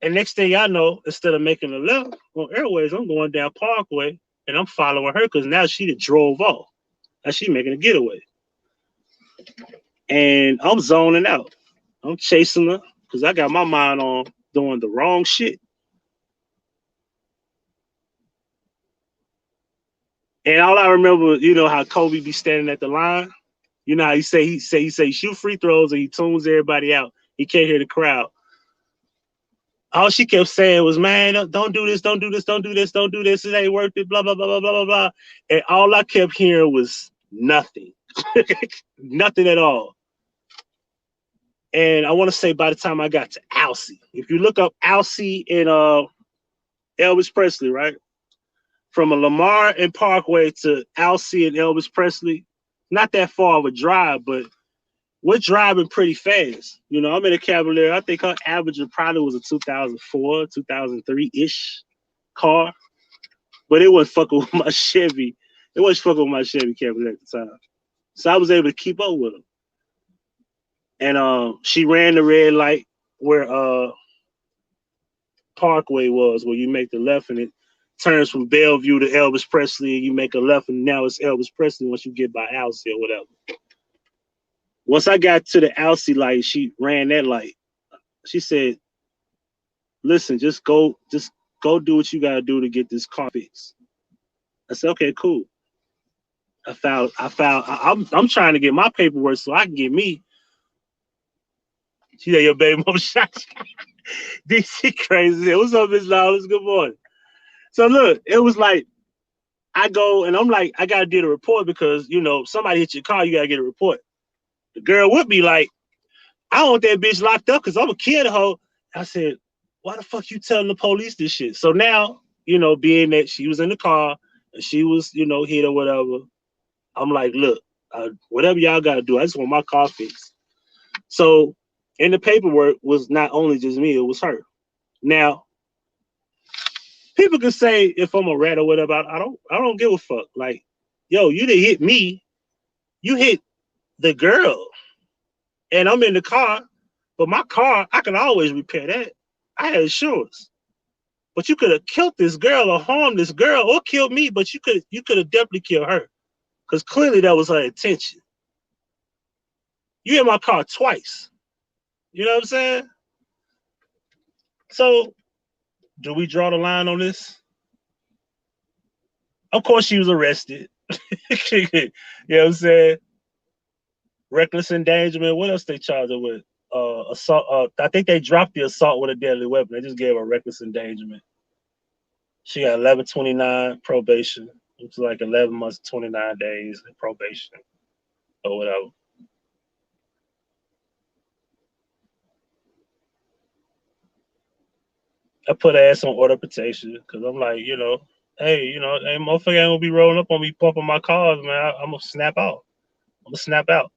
And next thing I know, instead of making a left on Airways, I'm going down Parkway, and I'm following her because now she drove off. Now she making a getaway. And I'm zoning out. I'm chasing her because I got my mind on doing the wrong shit. And all I remember, you know how Kobe be standing at the line? You know how he say shoot free throws and he tunes everybody out. He can't hear the crowd. All she kept saying was, man, don't do this, don't do this, don't do this, don't do this. It ain't worth it, blah, blah, blah, blah, blah, blah, blah. And all I kept hearing was nothing. Nothing at all. And I want to say by the time I got to Alcee, if you look up Alcee and Elvis Presley, right? From a Lamar and Parkway to Alcee and Elvis Presley, not that far of a drive, but we're driving pretty fast. You know, I'm in a Cavalier. I think her average probably was a 2004, 2003-ish car. But it wasn't fucking with my Chevy. It wasn't fucking with my Chevy Cavalier at the time. So I was able to keep up with her. And she ran the red light where Parkway was, where you make the left and it turns from Bellevue to Elvis Presley, and you make a left, and now it's Elvis Presley once you get by Alcee or whatever. Once I got to the Alcee light, she ran that light. She said, listen, just go do what you gotta do to get this car fixed. I said, okay, cool. I'm trying to get my paperwork so I can get me. She said, your baby mom shot you. This shit crazy. What's up, Miss Lawless? Good morning. So look, it was like, I go and I'm like, I gotta do the report because, you know, somebody hit your car, you gotta get a report. The girl with me like, I don't want that bitch locked up because I'm a kid of her. I said, why the fuck you telling the police this shit? So now, you know, being that she was in the car and she was, you know, hit or whatever, I'm like, look, whatever y'all gotta do, I just want my car fixed. So in the paperwork was not only just me, it was her. Now, people can say if I'm a rat or whatever, I don't give a fuck. Like, yo, you didn't hit me, you hit the girl. And I'm in the car, but my car, I can always repair that. I had insurance. But you could have killed this girl or harmed this girl or killed me, but you could have definitely killed her. Because clearly that was her intention. You hit my car twice. You know what I'm saying? So do we draw the line on this? Of course she was arrested. You know what I'm saying? Reckless endangerment. What else they charged her with? Assault. I think they dropped the assault with a deadly weapon. They just gave her reckless endangerment. She got 1129 probation. It's like 11 months, 29 days in probation or whatever. I put her ass on order of protection because I'm like, hey, hey, motherfucker ain't gonna be rolling up on me, pumping my cars, man. I'm gonna snap out. I'm gonna snap out.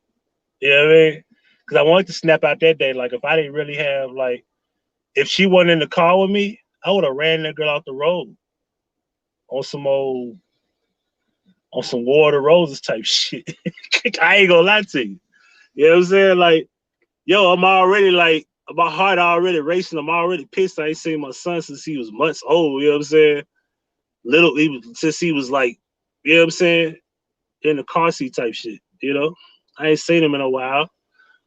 You know what I mean? Because I wanted to snap out that day. Like, if I didn't really have, like, if she wasn't in the car with me, I would have ran that girl out the road on some old, on some War of the Roses type shit. I ain't gonna lie to you. You know what I'm saying? Like, yo, I'm already like, my heart already racing. I'm already pissed. I ain't seen my son since he was months old. You know what I'm saying? Little, even since he was like, you know what I'm saying, in the car seat type shit. I ain't seen him in a while.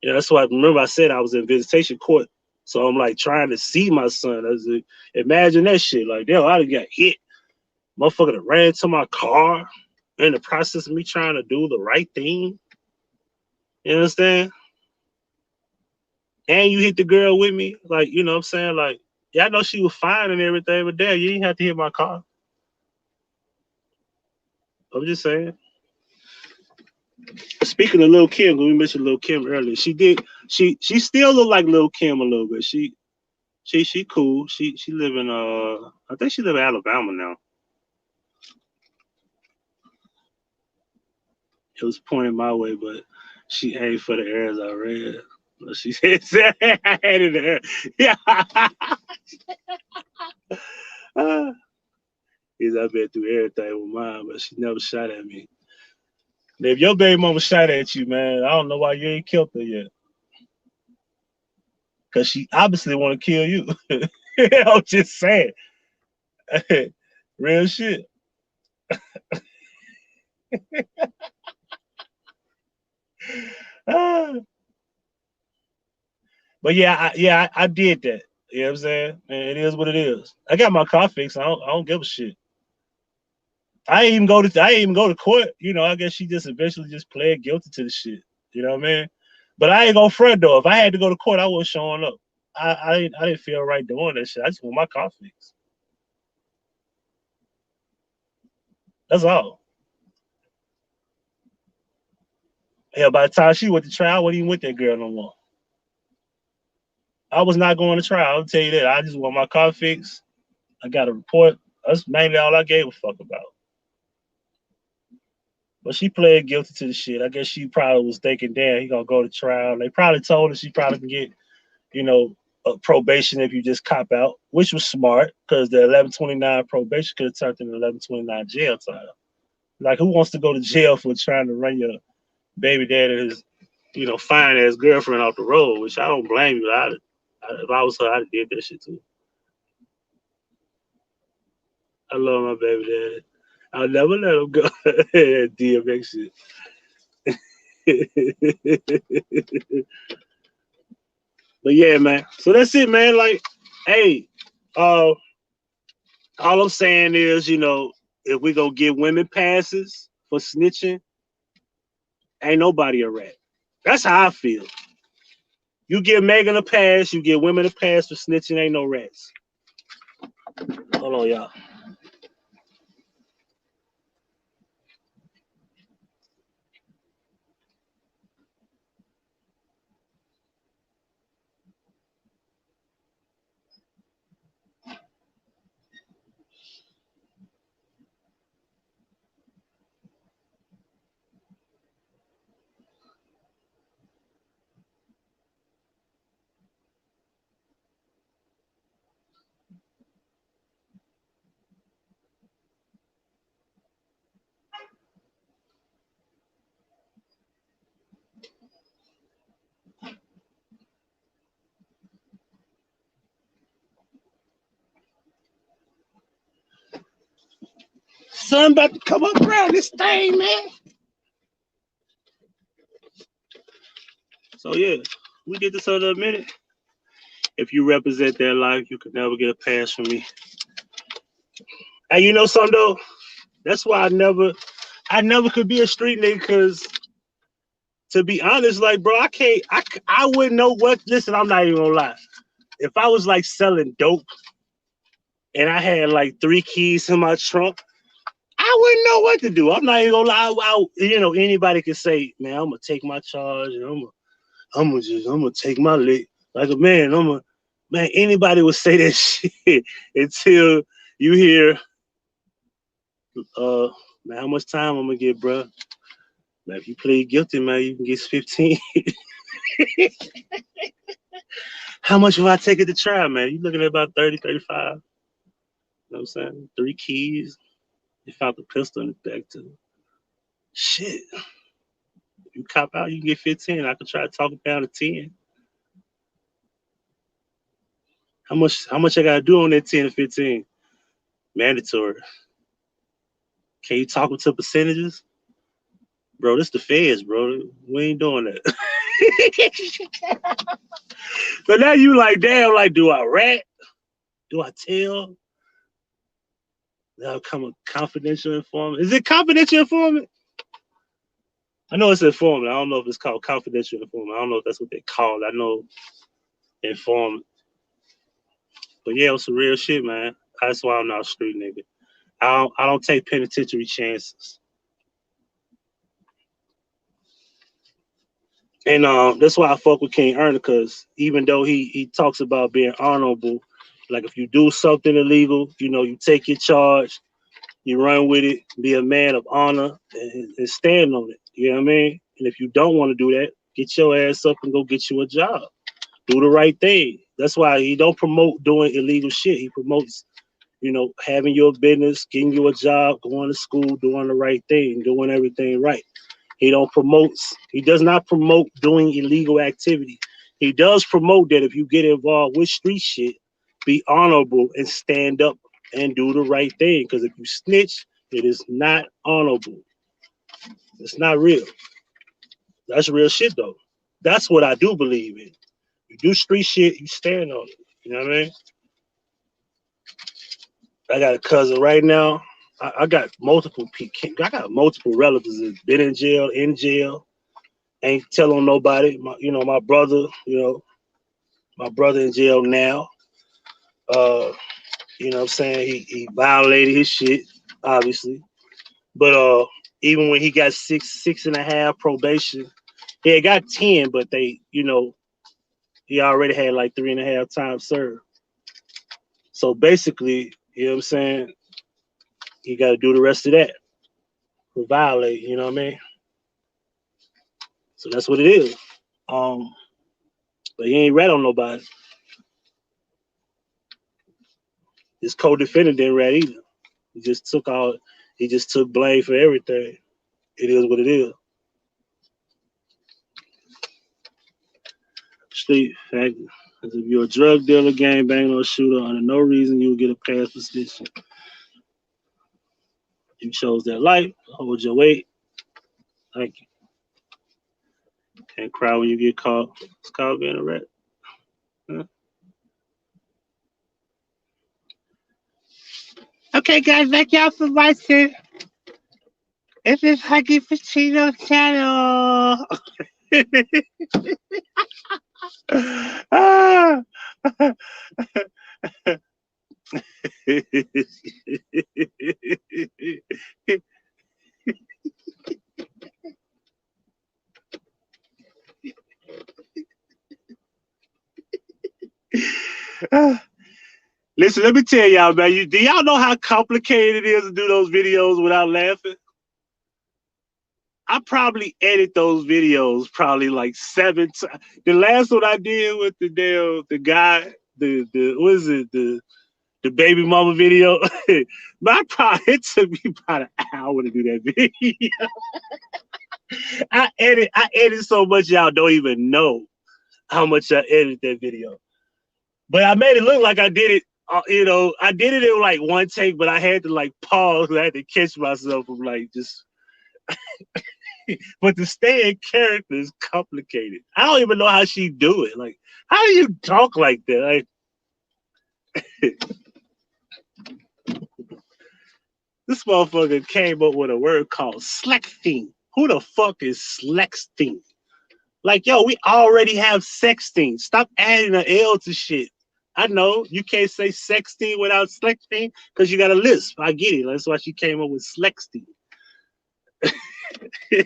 That's why I remember I said I was in visitation court. So I'm like trying to see my son. I was like, imagine that shit. Like, yo, I got hit. Motherfucker that ran to my car in the process of me trying to do the right thing. You understand? And you hit the girl with me. Like, you know what I'm saying? Like, yeah, I know she was fine and everything, but damn, you didn't have to hit my car. I'm just saying. Speaking of Lil Kim, we mentioned Lil Kim earlier. She still look like Lil Kim a little bit. She cool. She live in I think she live in Alabama now. It was pointing my way, but she aimed for the areas I read. She said I had it there. Yeah. Because I've been through everything with mine, but she never shot at me. And if your baby mama shot at you, man, I don't know why you ain't killed her yet. Cause she obviously want to kill you. I'm just saying. Real shit. But I did that. You know what I'm saying? And it is what it is. I got my car fixed. I don't give a shit. I ain't even go to court. I guess she just eventually just pled guilty to the shit. You know what I mean? But I ain't gonna front though. If I had to go to court, I wasn't showing up. I didn't feel right doing that shit. I just want my car fixed. That's all. Hell, by the time she went to trial, I wasn't even with that girl no more. I was not going to trial. I'll tell you that. I just want my car fixed. I got a report. That's mainly all I gave a fuck about. But she pled guilty to the shit. I guess she probably was thinking, damn, he gonna go to trial. They probably told her she probably can get, you know, probation if you just cop out, which was smart because the 1129 probation could have turned into 1129 jail time. Like, who wants to go to jail for trying to run your baby daddy's, fine ass girlfriend off the road? Which I don't blame you. If I was her, I'd did that shit too. I love my baby daddy. I'll never let him go. DMX shit. But yeah, man. So that's it, man. Like, hey, all I'm saying is, if we go give women passes for snitching, ain't nobody a rat. That's how I feel. You give Megan a pass, you give women a pass for snitching, ain't no rats. Hold on, y'all. sun about to come up around this thing, man. So yeah, we did this under a minute. If you represent that life, you could never get a pass from me. And you know something though? That's why I never could be a street nigga, because to be honest, like, bro, I wouldn't know what, listen, I'm not even gonna lie. If I was like selling dope and I had like 3 keys in my trunk, I wouldn't know what to do. I'm not even gonna lie. You know, anybody could say, man, I'm gonna take my charge and I'm gonna take my lick. Like a man, man, anybody would say that shit until you hear, man, how much time I'm gonna get, bro? Man, if you plead guilty, man, you can get 15. How much if I take it to trial, man? You looking at about 30, 35. You know what I'm saying? 3 keys. You found the pistol in the back too. Shit. If you cop out, you can get 15. I could try to talk it down to 10. How much I gotta do on that 10 to 15? Mandatory. Can you talk into percentages? Bro, this the feds, bro. We ain't doing that. But now you like, damn, like, do I rat? Do I tell? Now come a confidential informant. Is it confidential informant? I know it's informant. I don't know if it's called confidential informant. I don't know if that's what they call it. I know informant. But yeah, it was some real shit, man. That's why I'm not a street nigga. I don't take penitentiary chances. And that's why I fuck with King Ernie, because even though he talks about being honorable, like if you do something illegal, you know, you take your charge, you run with it, be a man of honor, and stand on it. You know what I mean? And if you don't want to do that, get your ass up and go get you a job. Do the right thing. That's why he don't promote doing illegal shit. He promotes, you know, having your business, getting you a job, going to school, doing the right thing, doing everything right. He does not promote doing illegal activity. He does promote that if you get involved with street shit, be honorable and stand up and do the right thing. Because if you snitch, it is not honorable. It's not real. That's real shit though. That's what I do believe in. You do street shit, you stand on it. You know what I mean? I got a cousin right now. I got multiple relatives that's been in jail, ain't telling nobody. My brother, my brother in jail now. You know what I'm saying? He violated his shit, obviously. But even when he got 6.5 probation, he had got 10, but they, he already had like 3.5 times served. So basically, you know what I'm saying? He got to do the rest of that for violate, you know what I mean? So that's what it is. But he ain't rat on nobody. His co-defendant didn't rat either. He just took blame for everything. It is what it is. Street fact. If you're a drug dealer, gangbanger, or shooter, under no reason you will get a pass for snitching. You chose that life. Hold your weight. Thank you. Can't cry when you get caught. It's called being a rat. Huh? Okay, guys, thank y'all for watching. This is Huggie Pacino channel. Listen, let me tell y'all, man. Do y'all know how complicated it is to do those videos without laughing? I probably edit those videos probably like 7 times. The last one I did with the guy, what is it, the baby mama video. It took me about an hour to do that video. I edit so much y'all don't even know how much I edit that video. But I made it look like I did it you know, I did it in like one take, but I had to like pause. I had to catch myself from like just. But to stay in character is complicated. I don't even know how she do it. Like, how do you talk like that? Like, this motherfucker came up with a word called sexting. Who the fuck is sexting? Like, yo, we already have sexting. Stop adding an L to shit. I know you can't say sexting without sexting because you got a lisp. I get it. That's why she came up with sexting. Well,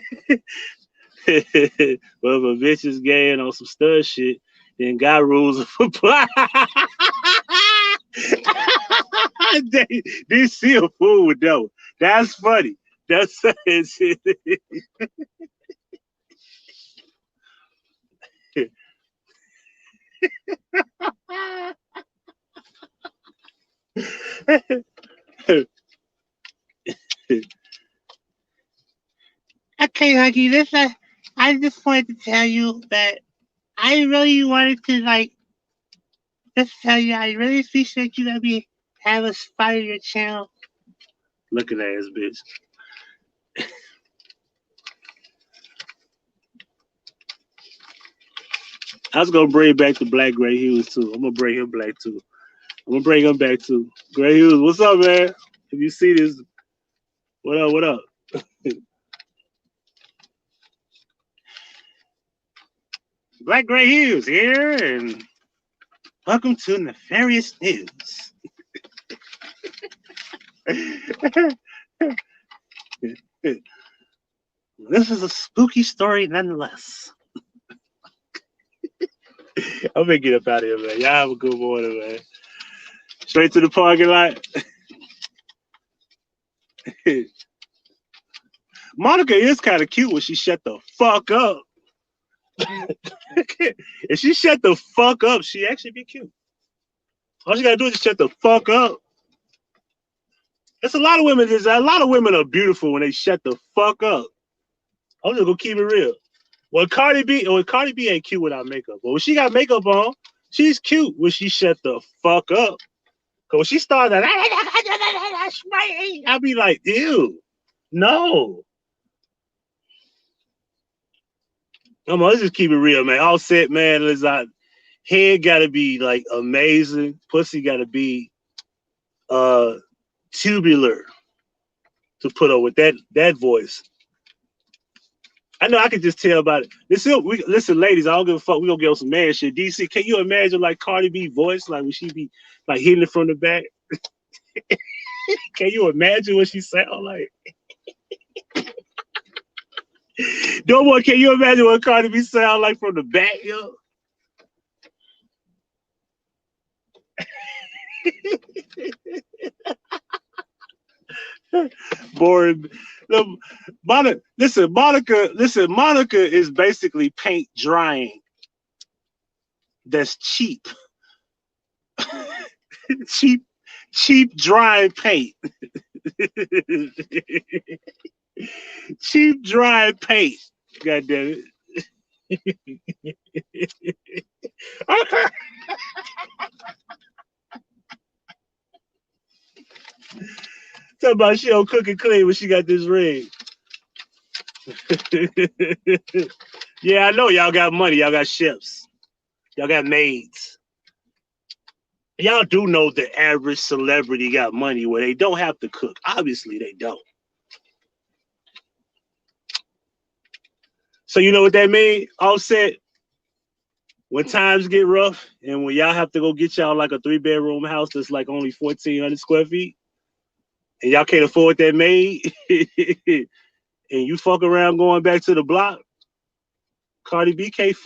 if a bitch is gay and on some stud shit, then God rules of apply. They see a fool with that one. That's funny. That's it. Okay, Huggie, listen, I just wanted to tell you that I really wanted to like just tell you I really appreciate you let me have a spot in your channel. Look at that ass bitch. I was gonna bring back the Black Gray Hughes too. I'm gonna bring him back too. I'm gonna bring him back too. Gray Hughes, what's up, man? If you see this, what up? What up? Black Gray Hughes here, and welcome to Nefarious News. This is a spooky story nonetheless. I'm gonna get up out of here, man. Y'all have a good morning, man. Straight to the parking lot. Monica is kind of cute when she shut the fuck up. If she shut the fuck up, she actually be cute. All she gotta do is just shut the fuck up. There's a lot of women. A lot of women are beautiful when they shut the fuck up. I'm just gonna keep it real. Well, Cardi B ain't cute without makeup. But when she got makeup on, she's cute when she shut the fuck up. Cause when she started that, I'll be like, ew, no. Come on, let's just keep it real, man. All set, man. Let's not. Head gotta be like amazing. Pussy gotta be tubular to put up with that voice. I know I can just tell about it. Listen, ladies, I don't give a fuck. We gonna get on some man shit. DC, can you imagine like Cardi B voice, like when she be like hitting it from the back? Can you imagine what she sound like? No more. Can you imagine what Cardi B sound like from the back, yo? Boring. Monica is basically paint drying. That's cheap. cheap drying paint. Cheap drying paint. God damn it. Talk about she don't cook and clean when she got this ring. Yeah, I know y'all got money. Y'all got chefs. Y'all got maids. Y'all do know the average celebrity got money where they don't have to cook. Obviously, they don't. So you know what that means? Offset, when times get rough and when y'all have to go get y'all like a 3-bedroom house that's like only 1,400 square feet, and y'all can't afford that maid, and you fuck around going back to the block, Cardi B can't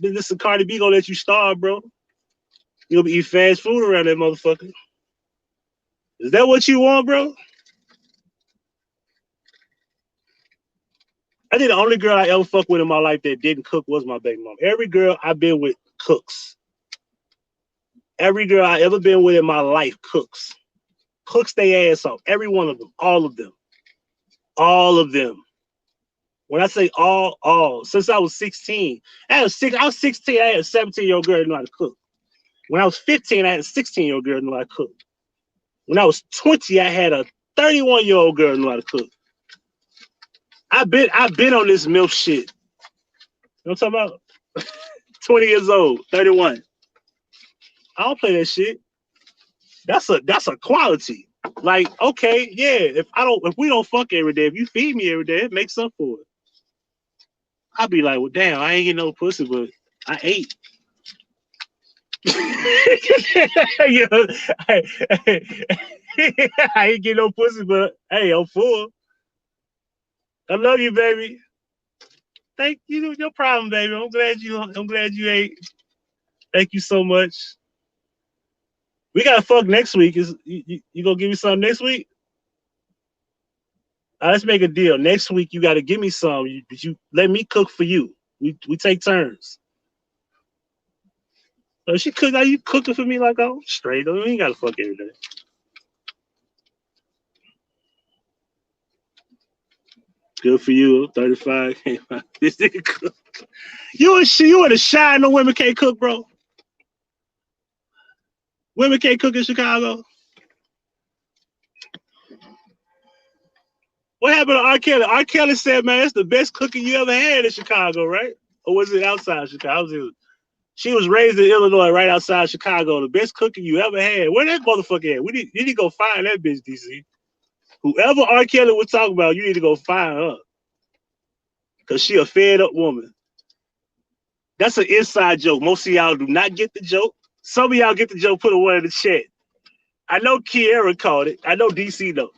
listen, Cardi B gonna let you starve, bro. You'll be eating fast food around that motherfucker. Is that what you want, bro? I think the only girl I ever fucked with in my life that didn't cook was my baby mom. Every girl I've been with cooks. Every girl I ever been with in my life cooks. Cooks their ass off. Every one of them. All of them. All of them. When I say all, since I was 16. I was 16, I had a 17-year-old girl who knew how to cook. When I was 15, I had a 16-year-old girl know how to cook. When I was 20, I had a 31-year-old girl know how to cook. I've been on this MILF shit. You know what I'm talking about? 20 years old, 31. I don't play that shit. That's a quality. Like, okay, yeah, if we don't fuck every day, if you feed me every day, it makes up for it. I'll be like, well, damn, I ain't getting no pussy, but I ate. You know, I ain't getting no pussy, but hey, I'm full. I love you, baby. Thank you. No problem, baby. I'm glad you ate. Thank you so much. We gotta fuck next week. You gonna give me something next week? Let's make a deal. Next week you gotta give me some. You let me cook for you. We take turns. So she cook. Are you cooking for me like I'm straight? I mean, you gotta fuck every day. Good for you. 35. This nigga cook. You in a shy. No women can't cook, bro. Women can't cook in Chicago. What happened to R. Kelly? R. Kelly said, man, it's the best cooking you ever had in Chicago, right? Or was it outside Chicago? She was raised in Illinois, right outside Chicago. The best cooking you ever had. Where that motherfucker at? You need to go find that bitch, DC. Whoever R. Kelly was talking about, you need to go find her. Because she a fed up woman. That's an inside joke. Most of y'all do not get the joke. Some of y'all get the joke, put a one in the chat. I know Kiera caught it. I know DC though.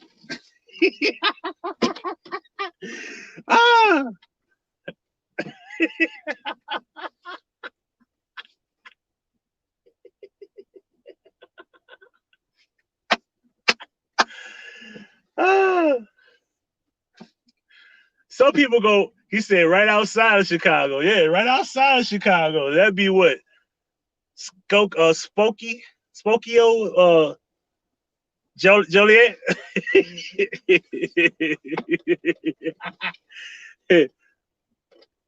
Ah. Ah. Some people go, he said, right outside of Chicago. Yeah, right outside of Chicago. That'd be what? Spokio, Joliet.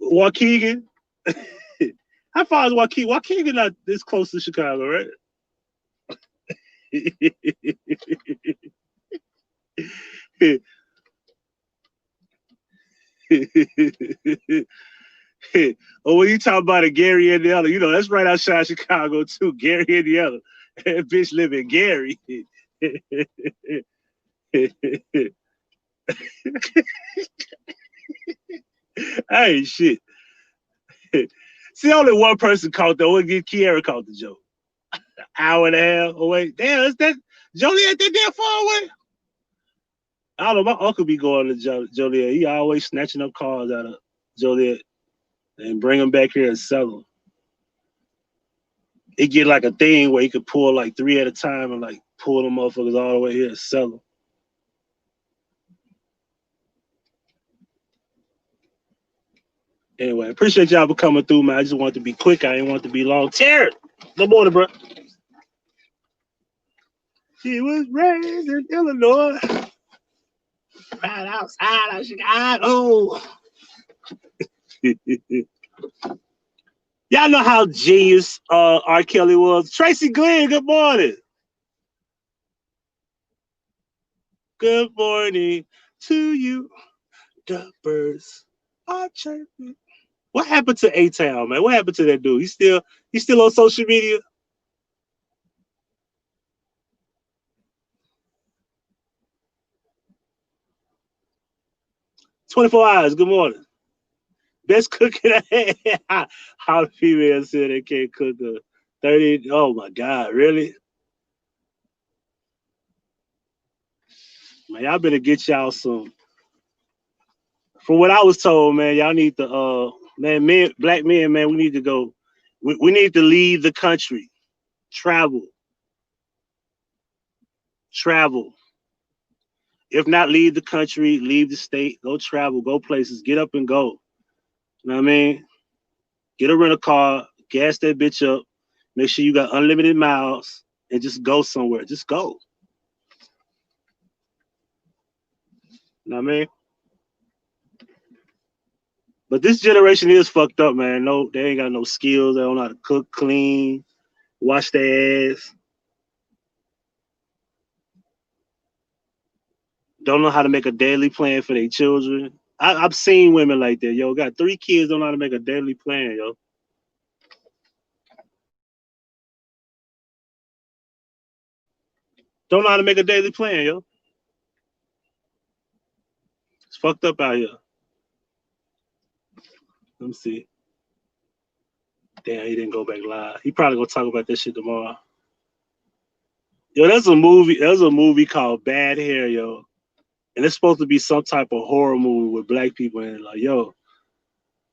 Waukegan. How far is Waukegan? Waukegan not this close to Chicago, right? Oh, when you talk about a Gary, Indiana, you know, that's right outside Chicago, too. Gary, Indiana. That bitch live in Gary. Hey, shit. See, only one person caught the Kiera caught the joke. Hour and a half away. Damn, is that Joliet that far away? I don't know. My uncle be going to Joliet. He always snatching up cars out of Joliet and bring them back here and sell them. It get like a thing where you could pull like 3 at a time and like pull them motherfuckers all the way here and sell them. Anyway, appreciate y'all for coming through, man. I just want to be quick. I didn't want to be long. Terry, good morning, bro. She was raised in Illinois, right outside of Chicago. Y'all know how genius R. Kelly was. Tracy Glenn, good morning. Good morning to you. The birds are chirping. What happened to A-Town, man? What happened to that dude? He's still on social media? "24 hours, good morning. Best cooking I had." How the females say they can't cook a 30. Oh my God, really? Man, y'all better get y'all some. From what I was told, man, y'all need to man, black men, man, we need to go. We need to leave the country. Travel. If not leave the country, leave the state, go travel, go places, get up and go. You know what I mean? Get a rental car, gas that bitch up, make sure you got unlimited miles, and just go somewhere. Just go. You know what I mean? But this generation is fucked up, man. No, they ain't got no skills. They don't know how to cook, clean, wash their ass. Don't know how to make a daily plan for their children. I've seen women like that. Yo, got 3 kids, don't know how to make a daily plan, yo. Don't know how to make a daily plan, yo. It's fucked up out here. Let me see. Damn, he didn't go back live. He probably gonna talk about that shit tomorrow. Yo, there's a movie called Bad Hair, yo. And it's supposed to be some type of horror movie with black people in it. Like, yo,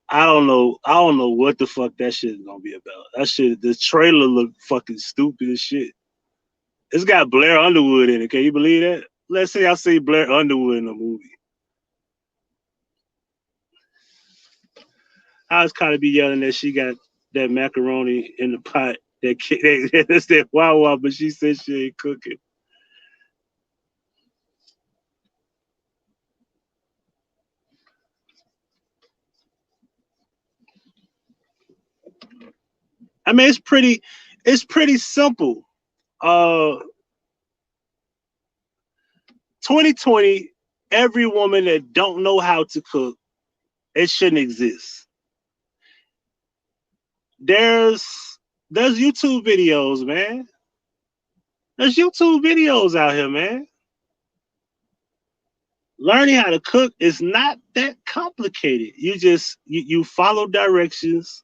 I don't know what the fuck that shit is gonna be about. That shit, the trailer looked fucking stupid as shit. It's got Blair Underwood in it. Can you believe that? Let's say I see Blair Underwood in a movie. I was kind of be yelling that she got that macaroni in the pot. That's that wow, but she said she ain't cooking. I mean, it's pretty simple. 2020, every woman that don't know how to cook, it shouldn't exist. There's YouTube videos, man. There's YouTube videos out here, man. Learning how to cook is not that complicated. You follow directions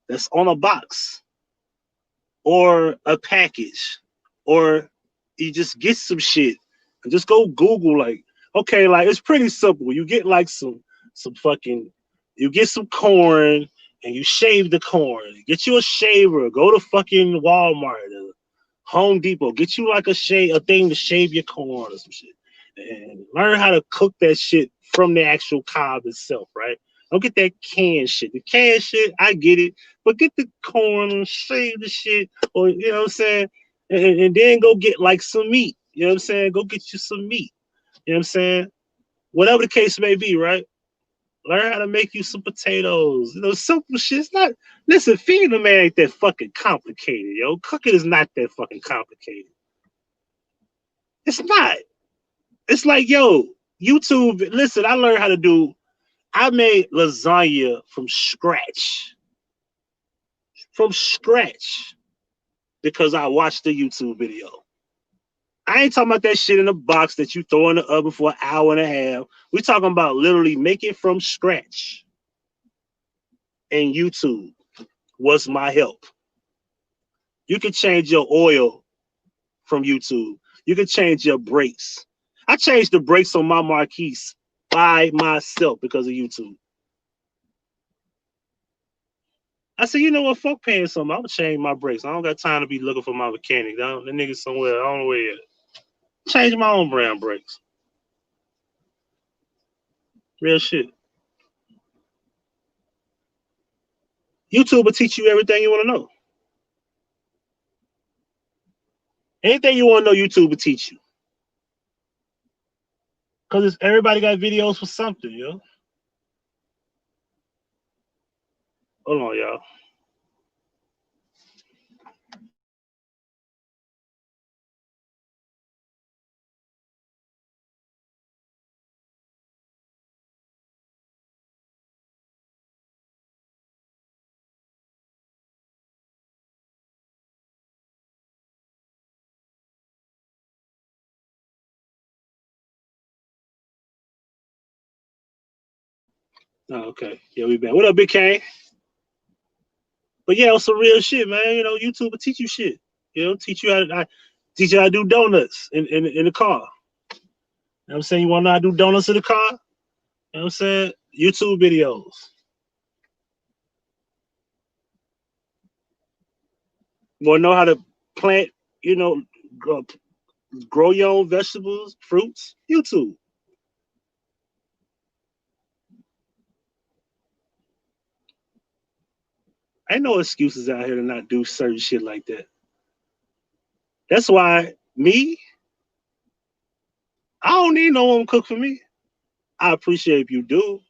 that's on a box or a package, or you just get some shit and just go Google, like, okay, like, it's pretty simple. You get like some fucking, you get some corn and you shave the corn. Get you a shaver. Go to fucking Walmart or Home Depot. Get you like a thing to shave your corn or some shit. And learn how to cook that shit from the actual cob itself, right? Don't get that canned shit. The canned shit, I get it, but get the corn and shave the shit, or you know what I'm saying, and then go get like some meat. You know what I'm saying? Go get you some meat. You know what I'm saying? Whatever the case may be, right? Learn how to make you some potatoes. You know, simple shit. It's not. Listen, feeding a man ain't that fucking complicated, yo. Cooking is not that fucking complicated. It's not. It's like, yo, YouTube. Listen, I learned how to do. I made lasagna from scratch. From scratch. Because I watched the YouTube video. I ain't talking about that shit in a box that you throw in the oven for an hour and a half. We talking about literally making from scratch. And YouTube was my help. You can change your oil from YouTube. You can change your brakes. I changed the brakes on my Marquise by myself because of YouTube. I said, you know what? Fuck paying something. I'm gonna change my brakes. I don't got time to be looking for my mechanic. The nigga somewhere. I don't know where. Change my own brand brakes. Real shit. YouTube will teach you everything you want to know. Anything you want to know, YouTube will teach you. Because everybody got videos for something, yo. Hold on, y'all. Oh, okay. Yeah, we back. What up, Big K? But yeah, it's some real shit, man. You know, YouTube will teach you shit. You know, teach you how to do donuts in the car. You know what I'm saying? You want to know how to do donuts in the car? You know what I'm saying? YouTube videos. You want to know how to plant, you know, grow your own vegetables, fruits? YouTube. Ain't no excuses out here to not do certain shit like that. That's why I don't need no one to cook for me. I appreciate if you do.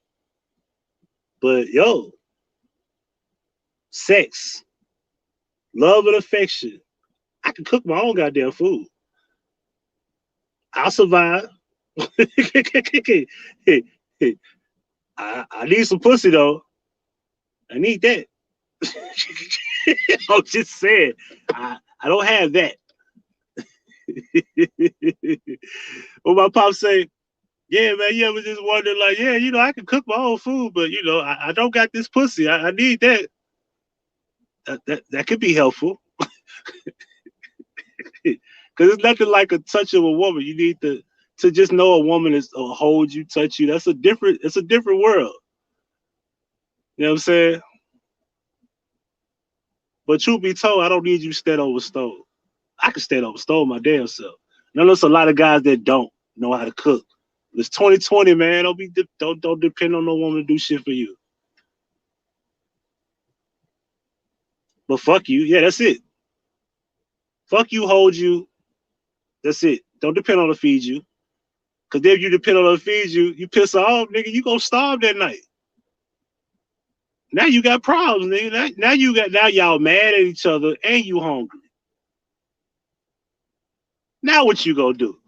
But yo, sex love and affection. I can cook my own goddamn food. I'll survive. I need some pussy though. I need that. I'm just saying. I don't have that. What my pop say, yeah, man, you ever just wonder, like, yeah, you know, I can cook my own food, but you know, I don't got this pussy. I need that. That could be helpful. Because it's nothing like a touch of a woman. You need to just know a woman is hold you, touch you. It's a different world. You know what I'm saying? But truth be told, I don't need you to stand over stove. I can stand over stove my damn self. And I know there's a lot of guys that don't know how to cook. It's 2020, man. Don't depend on no woman to do shit for you. But fuck you. Yeah, that's it. Fuck you, hold you. That's it. Don't depend on her to feed you. Because if you depend on her to feed you, you piss her off, nigga, you gonna starve that night. Now you got problems, nigga. Now y'all mad at each other and you hungry. Now what you gonna do?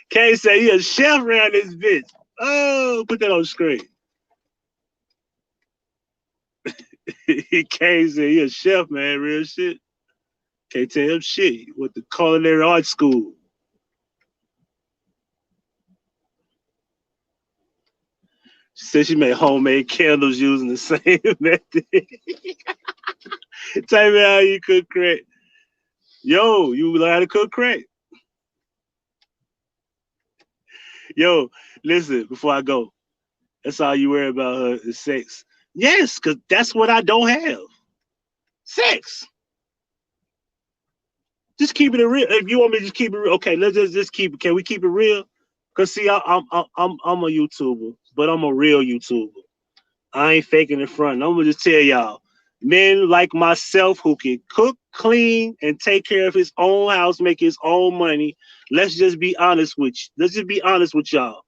Kay say he a chef around this bitch. Oh, put that on the screen. Kay say he a chef, man, real shit. Can't tell him shit. With the culinary arts school. She said she made homemade candles using the same method. Tell me how you cook crack. Yo, you learn how to cook crack. Yo, listen, before I go, that's all you worry about her is sex. Yes, because that's what I don't have. Sex. Just keep it real. If you want me to just keep it real, okay, let's just keep it. Can we keep it real? Cause see, I'm a YouTuber, but I'm a real YouTuber. I ain't faking in front. I'm gonna just tell y'all, men like myself who can cook, clean, and take care of his own house, make his own money. Let's just be honest with you. Let's just be honest with y'all.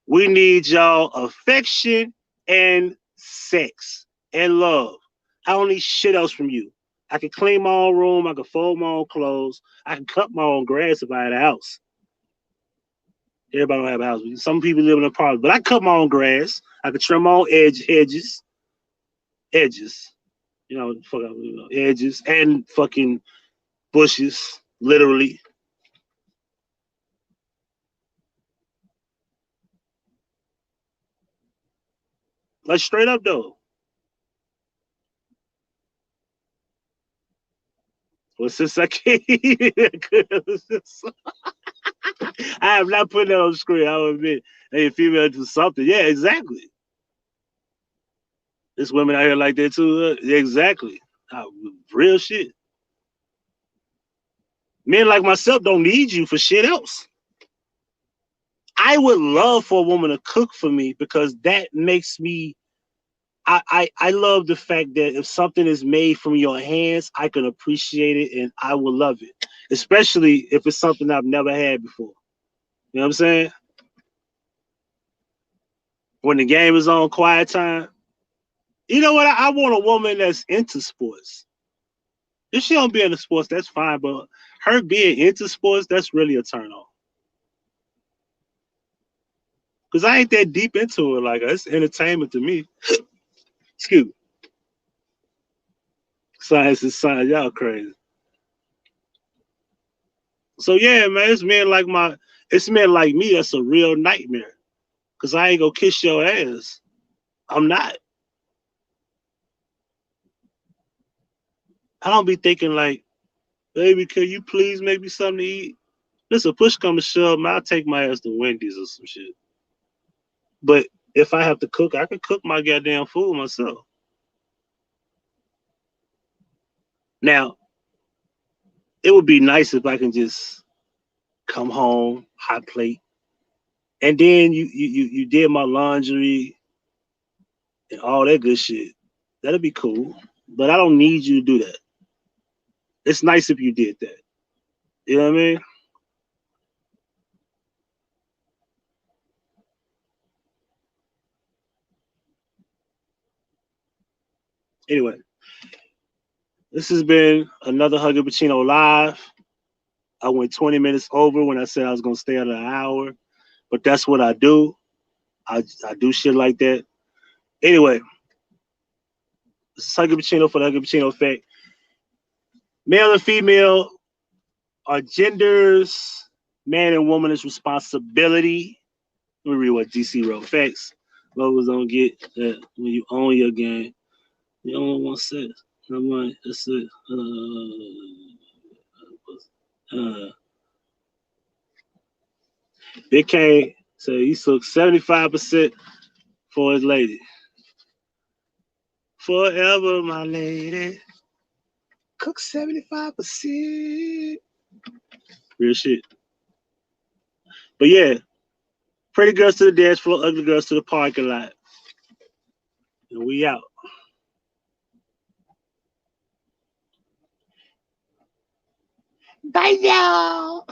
We need y'all affection and sex and love. I don't need shit else from you. I can clean my own room. I can fold my own clothes. I can cut my own grass if I had a house. Everybody don't have a house. Some people live in apartments, but I cut my own grass. I can trim my own edges, you know, edges and fucking bushes, literally. Like straight up though. Well, since I can't, I have not put that on the screen. I will admit, hey, female do something. Yeah, exactly. There's women out here like that too. Yeah, exactly. Real shit. Men like myself don't need you for shit else. I would love for a woman to cook for me because that makes me. I love the fact that if something is made from your hands, I can appreciate it and I will love it, especially if it's something I've never had before. You know what I'm saying? When the game is on quiet time, you know what? I want a woman that's into sports. If she don't be into sports, that's fine. But her being into sports, that's really a turn on. Cause I ain't that deep into it. Like it's entertainment to me. Excuse me. Science is science. Y'all crazy. So yeah, man, it's men like me that's a real nightmare. Cause I ain't gonna kiss your ass. I'm not. I don't be thinking like, baby, can you please make me something to eat? Listen, push come to shove, man, I'll take my ass to Wendy's or some shit. But if I have to cook, I can cook my goddamn food myself. Now, it would be nice if I can just come home, hot plate, and then you did my laundry and all that good shit. That'd be cool. But I don't need you to do that. It's nice if you did that. You know what I mean? Anyway, this has been another Huggie Pacino live. I went 20 minutes over when I said I was gonna stay under an hour, but that's what I do. I do shit like that. Anyway, this is Huggie Pacino for the Huggie Pacino Effect. Male and female are genders. Man and woman is responsibility. Let me read what DC wrote. Facts. Logos don't get that when you own your game. You only want sex. No money. That's it. Big K said he took 75% for his lady. Forever, my lady. Cook 75%. Real shit. But yeah, pretty girls to the dance floor, ugly girls to the parking lot. And we out. Bye, y'all.